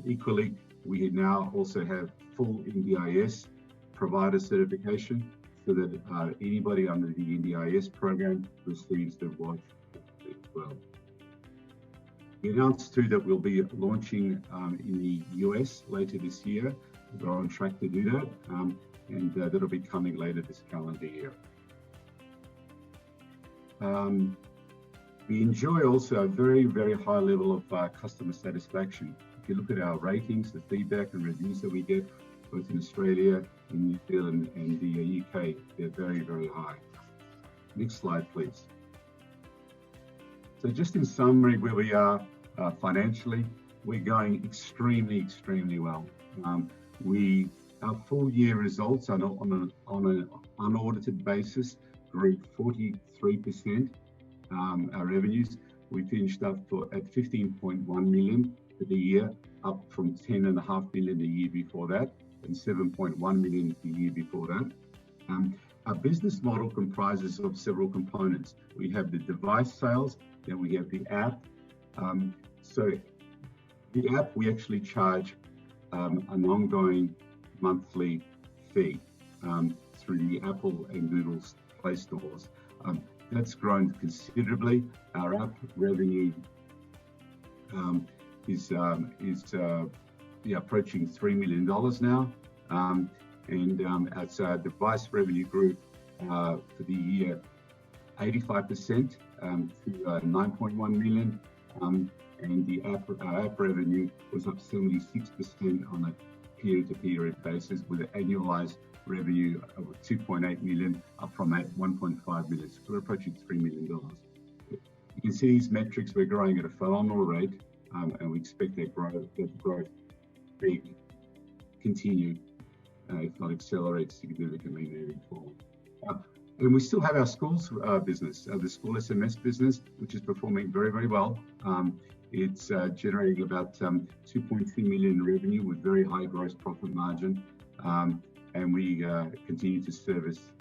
Equally, we now also have full NDIS provider certification, so that anybody under the NDIS program receives the watch as well. We announced too that we'll be launching in the US later this year. We're on track to do that, and that'll be coming later this calendar year. We enjoy also a very, very high level of customer satisfaction. If you look at our ratings, the feedback and reviews that we get, both in Australia, in New Zealand, and the UK, they're very, very high. Next slide, please. So just in summary, where we are financially, we're going extremely, extremely well. Our full year results on an unaudited basis grew 43%. Our revenues, we finished up at 15.1 million for the year, up from 10.5 million the year before that, and 7.1 million the year before that. Our business model comprises of several components. We have the device sales, then we have the app. So the app, we actually charge an ongoing monthly fee through the Apple and Google Play stores. That's grown considerably. Our app revenue is approaching $3 million now, and as our device revenue grew for the year 85% to 9.1 million, and the our app revenue was up 76% on a period-to-period basis, with an annualized revenue of 2.8 million, up from 1.5 million. So we're approaching $3 million. You can see these metrics, we're growing at a phenomenal rate, and we expect that growth to continue, if not accelerate significantly moving forward. And we still have our schools business, the school SMS business, which is performing very, very well. It's generating about 2.2 million in revenue with very high gross profit margin, and we continue to service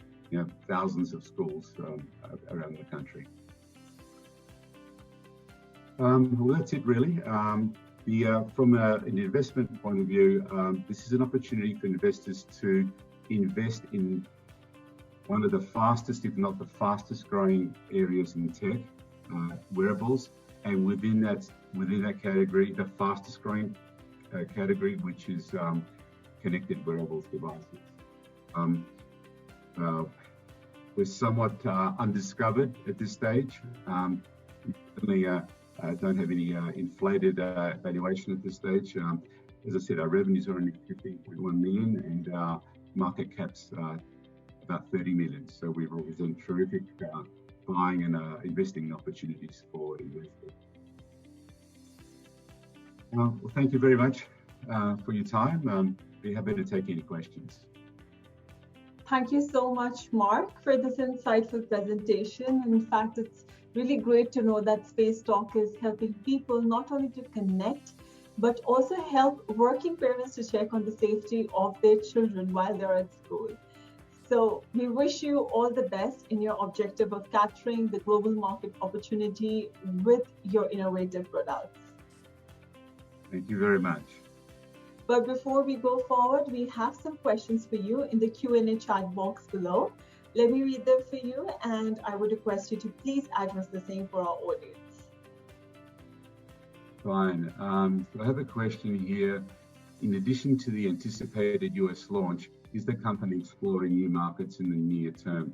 thousands of schools around the country. Well, that's it really. From an investment point of view, this is an opportunity for investors to invest in one of the fastest, if not the fastest growing areas in tech, wearables, and within that category, the fastest growing category, which is connected wearables devices. We're somewhat undiscovered at this stage. Certainly don't have any inflated valuation at this stage. As I said, our revenues are only 15.1 million, and our market cap's about 30 million. So we represent terrific buying and investing opportunities for investors. Well, thank you very much for your time. Be happy to take any questions. Thank you so much, Mark, for this insightful presentation. In fact, it's really great to know that Spacetalk is helping people not only to connect, but also help working parents to check on the safety of their children while they're at school. So we wish you all the best in your objective of capturing the global market opportunity with your innovative products. Thank you very much. But before we go forward, we have some questions for you in the Q&A chat box below. Let me read them for you, and I would request you to please address the same for our audience. Fine. So I have a question here. In addition to the anticipated US launch, is the company exploring new markets in the near term?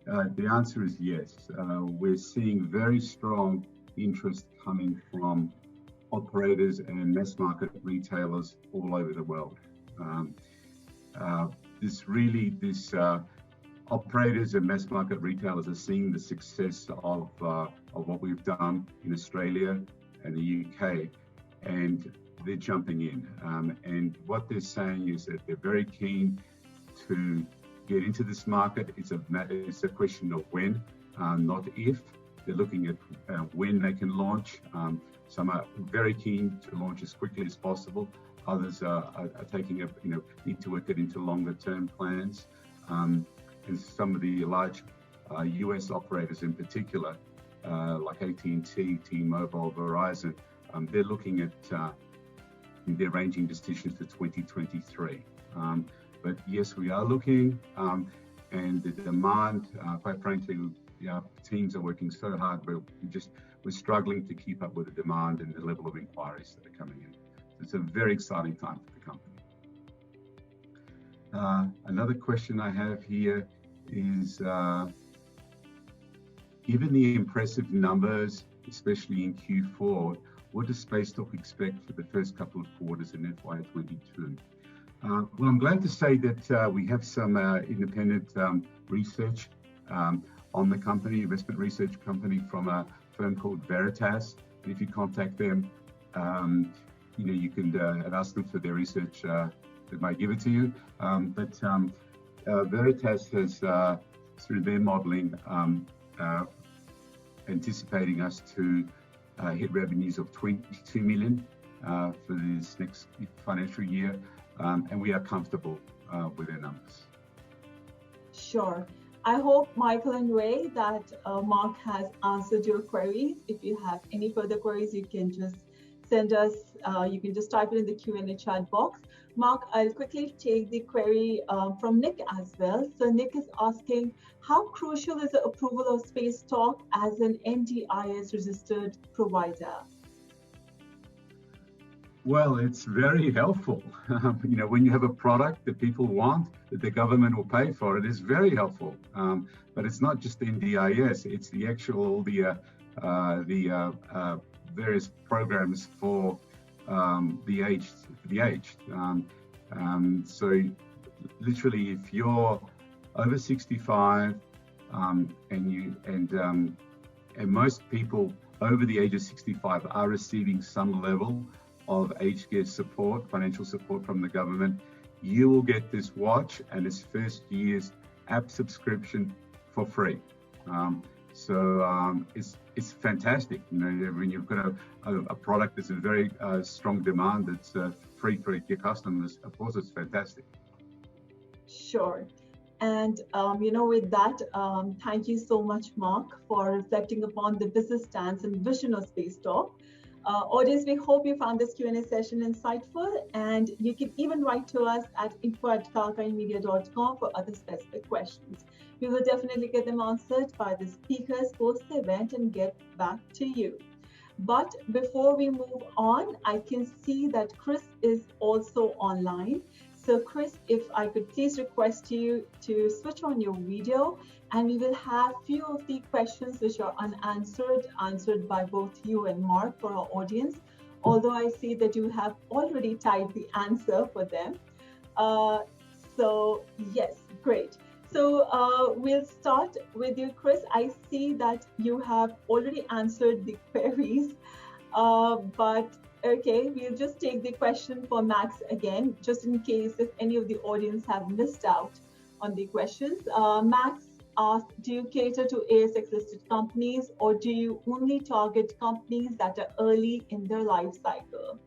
The answer is yes. We're seeing very strong interest coming from operators and mass market retailers all over the world. Operators and mass market retailers are seeing the success of what we've done in Australia and the UK, and they're jumping in. And what they're saying is that they're very keen to get into this market. It's a question of when, not if. They're looking at when they can launch. Some are very keen to launch as quickly as possible. Others are taking need to work it into longer term plans. And some of the large US operators in particular, like AT&T, T-Mobile, Verizon, they're looking at their ranging decisions for 2023. But yes, we are looking, and the demand, quite frankly, teams are working so hard, we're struggling to keep up with the demand and the level of inquiries that are coming in. So it's a very exciting time for the company. Another question I have here is, given the impressive numbers, especially in Q4, what does Spacetalk expect for the first couple of quarters in FY22? Well, I'm glad to say that we have some independent research on the company, investment research company from a firm called Veritas. And if you contact them, you can ask them for their research. They might give it to you. But Veritas has, through their modeling, anticipating us to hit revenues of 22 million for this next financial year. and we are comfortable with their numbers. Sure. I hope, Michael and Ray, that Mark has answered your queries. If you have any further queries, you can just send us, you can just type it in the Q&A chat box. Mark, I'll quickly take the query from Nick as well. So Nick is asking, how crucial is the approval of Spacetalk as an NDIS registered provider? Well, it's very helpful. When you have a product that people want, that the government will pay for, it is very helpful. But it's not just the NDIS; it's the actual the various programs for the aged. So, literally, if you're over 65, and most people over the age of 65 are receiving some level of aged care support, financial support from the government, you will get this watch and its first year's app subscription for free. It's fantastic. When you've got a product that's in very strong demand, that's free for your customers, of course, it's fantastic. Sure. And, with that, thank you so much, Mark, for reflecting upon the business stance and vision of Spacetalk. Audience, we hope you found this Q&A session insightful, and you can even write to us at info@kalkaimedia.com for other specific questions. We will definitely get them answered by the speakers post the event and get back to you. But before we move on, I can see that Chris is also online. So Chris, if I could please request you to switch on your video, and we will have few of the questions which are unanswered, answered by both you and Mark for our audience, although I see that you have already typed the answer for them. So yes, great. So we'll start with you, Chris. I see that you have already answered the queries, but okay, we'll just take the question for Max again, just in case if any of the audience have missed out on the questions. Max asked, do you cater to ASX listed companies, or do you only target companies that are early in their life cycle?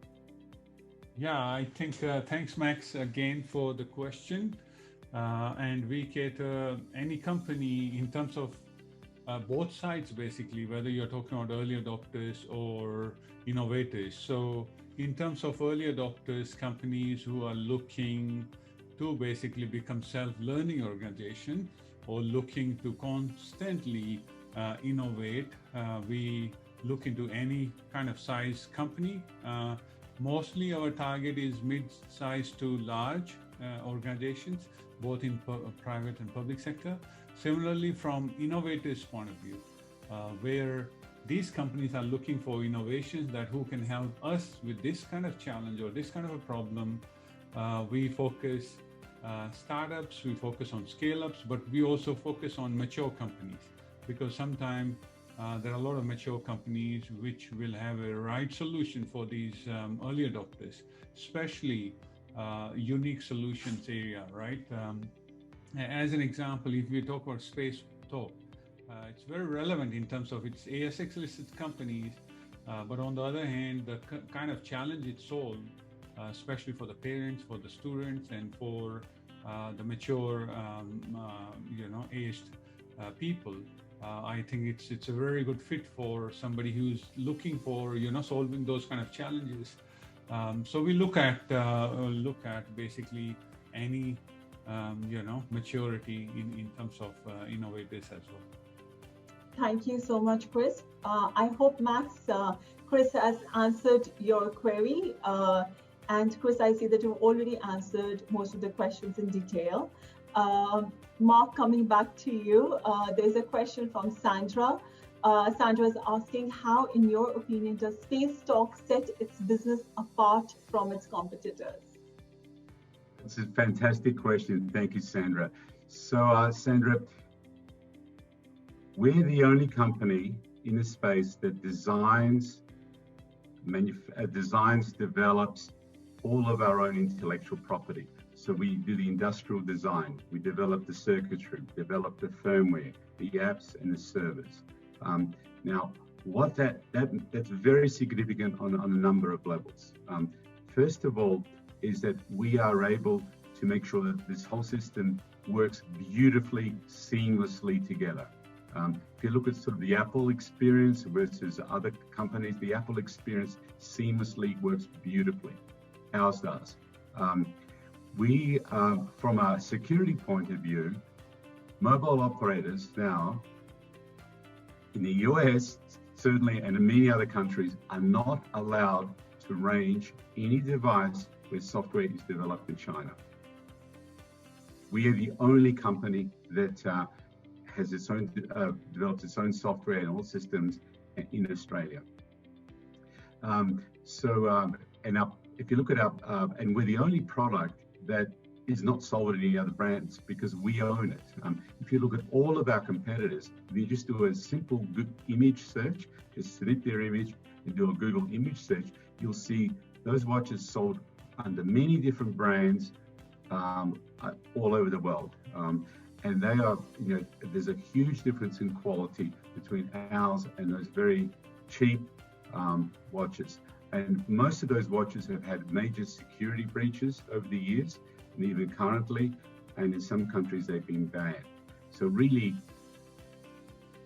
Yeah, I think, thanks Max again for the question. And we cater any company in terms of both sides, basically, whether you're talking about early adopters or innovators. So in terms of early adopters, companies who are looking to basically become self-learning organization or looking to constantly innovate, we look into any kind of size company. Mostly our target is mid-size to large organizations, both in private and public sector. Similarly, from innovators' point of view, where these companies are looking for innovations that who can help us with this kind of challenge or this kind of a problem, we focus startups, we focus on scale-ups, but we also focus on mature companies, because sometimes there are a lot of mature companies which will have a right solution for these early adopters, especially unique solutions area, right? As an example, if we talk about Spacetalk, it's very relevant in terms of its ASX listed companies, but on the other hand, the kind of challenge it solved, especially for the parents, for the students, and for the mature, aged people, I think it's a very good fit for somebody who's looking for, solving those kind of challenges. So we look at basically any maturity in terms of innovators as well. Thank you so much, Chris. I hope, Max, Chris has answered your query. And Chris, I see that you've already answered most of the questions in detail. Mark, coming back to you, there's a question from Sandra. Sandra is asking, how, in your opinion, does Spacetalk set its business apart from its competitors? It's a fantastic question. Thank you, Sandra. So, Sandra, we're the only company in the space that designs, develops all of our own intellectual property. So we do the industrial design, we develop the circuitry, develop the firmware, the apps, and the servers. Now, what that's very significant on a number of levels. First of all, is that we are able to make sure that this whole system works beautifully, seamlessly together. If you look at sort of the Apple experience versus other companies, the Apple experience seamlessly works beautifully. Ours does. We, from a security point of view, mobile operators now in the US, certainly, and in many other countries, are not allowed to range any device where software is developed in China. We are the only company that has its own developed its own software and all systems in Australia. If you look at our, and we're the only product that is not sold in any other brands because we own it. If you look at all of our competitors, if you just do a simple good image search, just select their image and do a Google image search, you'll see those watches sold under many different brands all over the world. And they are, you know, there's a huge difference in quality between ours and those very cheap watches. And most of those watches have had major security breaches over the years, and even currently, and in some countries they've been banned. So really,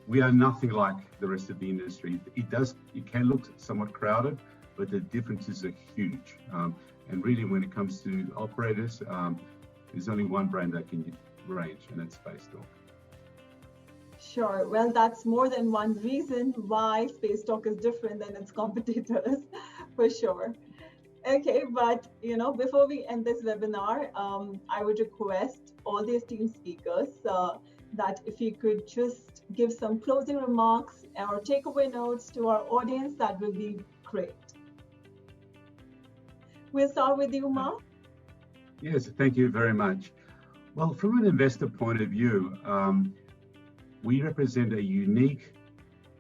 we are nothing like the rest of the industry. It can look somewhat crowded, but the differences are huge. And really, when it comes to operators, there's only one brand that can range, and that's Spacetalk. Sure. Well, that's more than one reason why Spacetalk is different than its competitors, for sure. Okay, but you know, before we end this webinar, I would request all the esteemed speakers that if you could just give some closing remarks or takeaway notes to our audience, that would be great. We'll start with you, Mark. Yes, thank you very much. Well, from an investor point of view, we represent a unique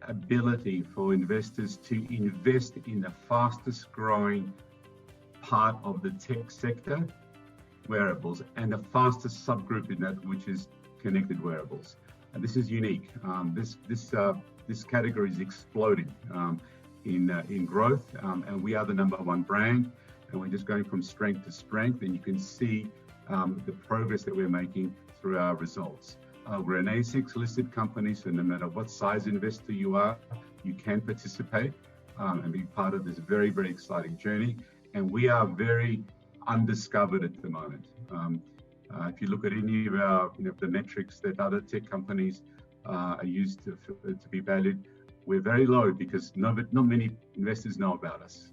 ability for investors to invest in the fastest growing part of the tech sector, wearables, and the fastest subgroup in that, which is connected wearables. And this is unique. This category is exploding in growth, and we are the #1 brand, and we're just going from strength to strength. And you can see the progress that we're making through our results. We're an ASX listed company, so no matter what size investor you are, you can participate and be part of this very, very exciting journey. And we are very undiscovered at the moment. If you look at any of our, the metrics that other tech companies are used to be valued, we're very low because not many investors know about us.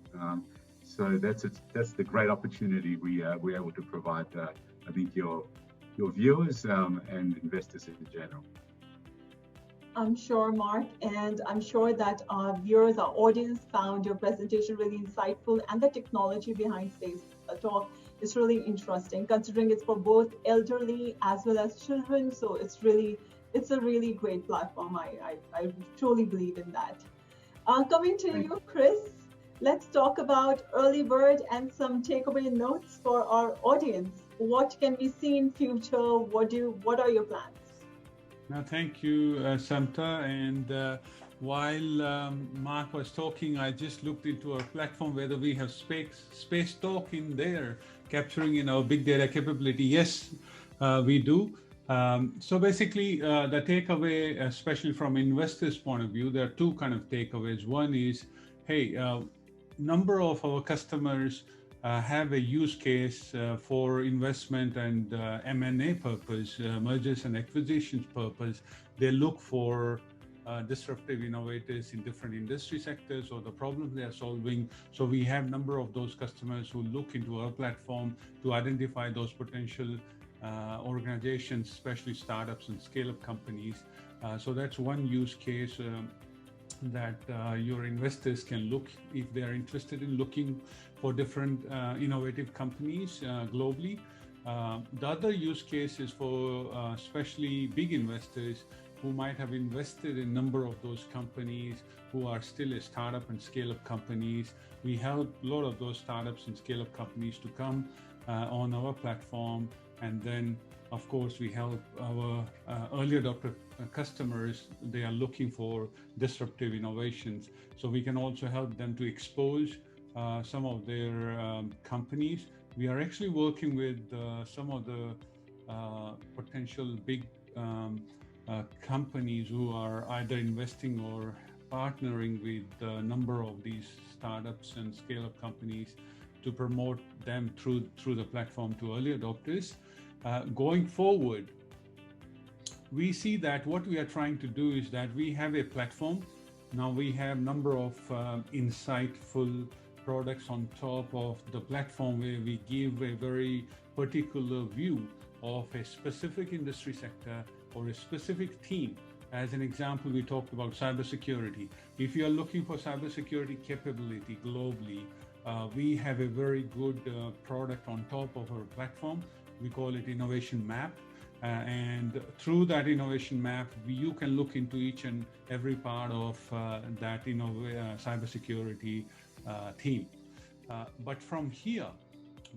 So that's the great opportunity we're able to provide. I think your viewers and investors in general. I'm sure, Mark, and I'm sure that our viewers, our audience found your presentation really insightful, and the technology behind Spacetalk is really interesting, considering it's for both elderly as well as children. So it's a really great platform. I truly believe in that. Coming to you, Chris, let's talk about early bird and some takeaway notes for our audience. What can we see in future? What are your plans? No, thank you, Samta. And while Mark was talking, I just looked into our platform whether we have Spacetalk in there, capturing our big data capability. Yes, we do. So basically, the takeaway, especially from investors' point of view, there are two kind of takeaways. One is, hey, number of our customers have a use case for investment and M&A purpose, mergers and acquisitions purpose. They look for disruptive innovators in different industry sectors or the problems they are solving. So we have a number of those customers who look into our platform to identify those potential organizations, especially startups and scale-up companies. So that's one use case that your investors can look if they are interested in looking for different innovative companies globally. The other use case is for especially big investors who might have invested in a number of those companies who are still a startup and scale-up companies. We help a lot of those startups and scale-up companies to come on our platform, and then of course we help our early adopter customers. They are looking for disruptive innovations, so we can also help them to expose some of their companies we are actually working with some of the potential big companies who are either investing or partnering with a number of these startups and scale-up companies to promote them through the platform to early adopters. Going forward, we see that what we are trying to do is that we have a platform. Now we have number of insightful products on top of the platform where we give a very particular view of a specific industry sector or a specific team. As an example, we talked about cybersecurity. If you are looking for cybersecurity capability globally, we have a very good product on top of our platform. We call it Innovation Map. And through that innovation map, you can look into each and every part of that cybersecurity team. But from here,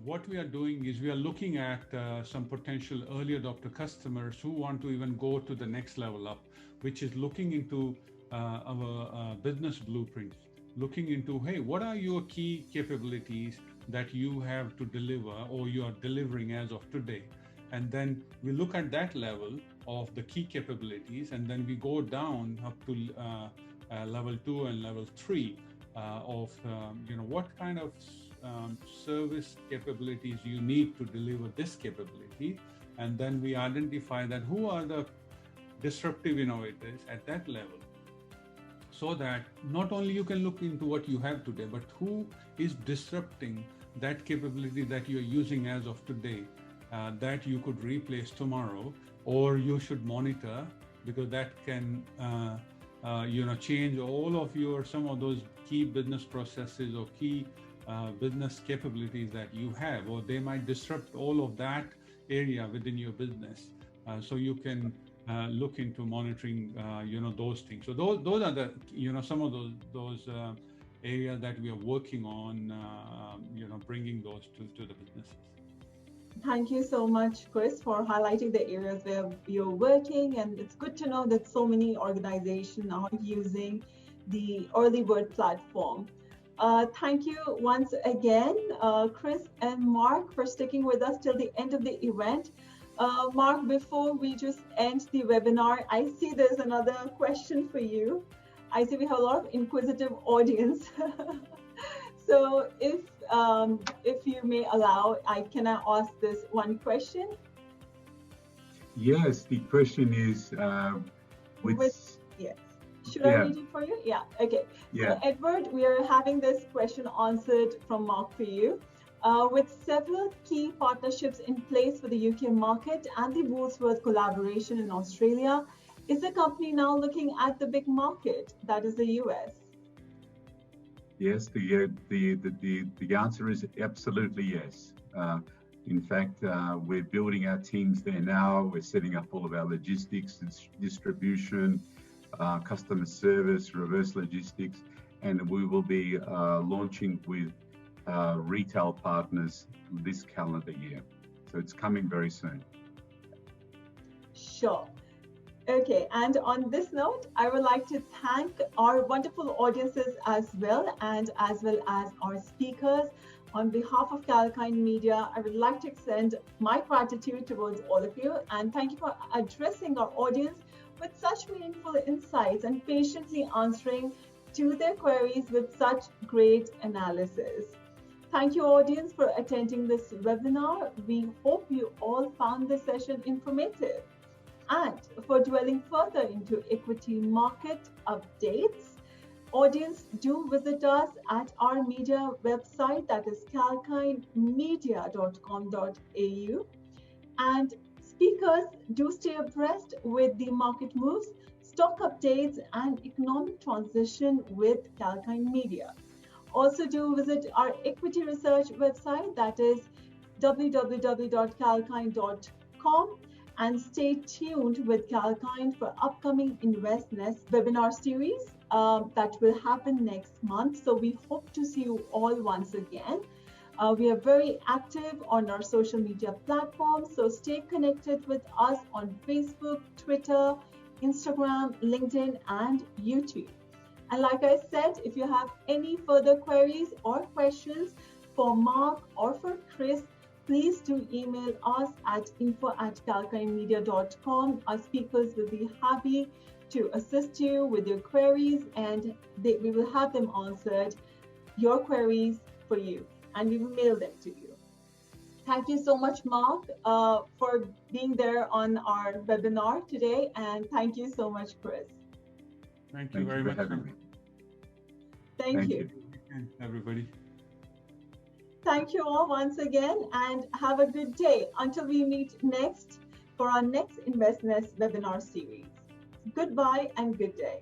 what we are doing is we are looking at some potential early adopter customers who want to even go to the next level up, which is looking into our business blueprints, looking into, hey, what are your key capabilities that you have to deliver or you are delivering as of today? And then we look at that level of the key capabilities, and then we go down up to level 2 and level 3 of what kind of service capabilities you need to deliver this capability. And then we identify that who are the disruptive innovators at that level, so that not only you can look into what you have today, but who is disrupting that capability that you're using as of today, that you could replace tomorrow, or you should monitor, because that can change all of some of those key business processes or key business capabilities that you have, or they might disrupt all of that area within your business. So you can look into monitoring those things. So those are the some of those areas that we are working on bringing those to the businesses. Thank you so much, Chris, for highlighting the areas where you're working. And it's good to know that so many organizations are using the Early Bird platform. Thank you once again, Chris and Mark, for sticking with us till the end of the event. Mark, before we just end the webinar, I see there's another question for you. I see we have a lot of inquisitive audience. So if you may allow, can I ask this one question? Yes, the question is yes. Should I read it for you? Yeah, okay. Yeah. So Edward, we are having this question answered from Mark for you. With several key partnerships in place for the UK market and the Woolsworth collaboration in Australia, is the company now looking at the big market, that is the US? Yes, the answer is absolutely yes. In fact, we're building our teams there now. We're setting up all of our logistics and distribution, customer service, reverse logistics, and we will be launching with retail partners this calendar year. So it's coming very soon. Sure. Okay, and on this note, I would like to thank our wonderful audiences as well as our speakers. On behalf of Calkine Media, I would like to extend my gratitude towards all of you, and thank you for addressing our audience with such meaningful insights and patiently answering to their queries with such great analysis. Thank you, audience, for attending this webinar. We hope you all found this session informative. And for dwelling further into equity market updates, audience, do visit us at our media website, that is calkinemedia.com.au. And speakers, do stay abreast with the market moves, stock updates, and economic transition with Calkine Media. Also, do visit our equity research website, that is www.calkine.com. And stay tuned with Calkine for upcoming InvestNest webinar series that will happen next month. So we hope to see you all once again. We are very active on our social media platforms, so stay connected with us on Facebook, Twitter, Instagram, LinkedIn, and YouTube. And like I said, if you have any further queries or questions, For Mark or for Chris, please do email us at info@calkinemedia.com. Our speakers will be happy to assist you with your queries, and we will have them answered, your queries for you, and we will mail them to you. Thank you so much, Mark, for being there on our webinar today, and thank you so much, Chris. Thank you very much. Thank you. Everybody. Thank you all once again, and have a good day until we meet next for our next InvestNest webinar series. Goodbye and good day.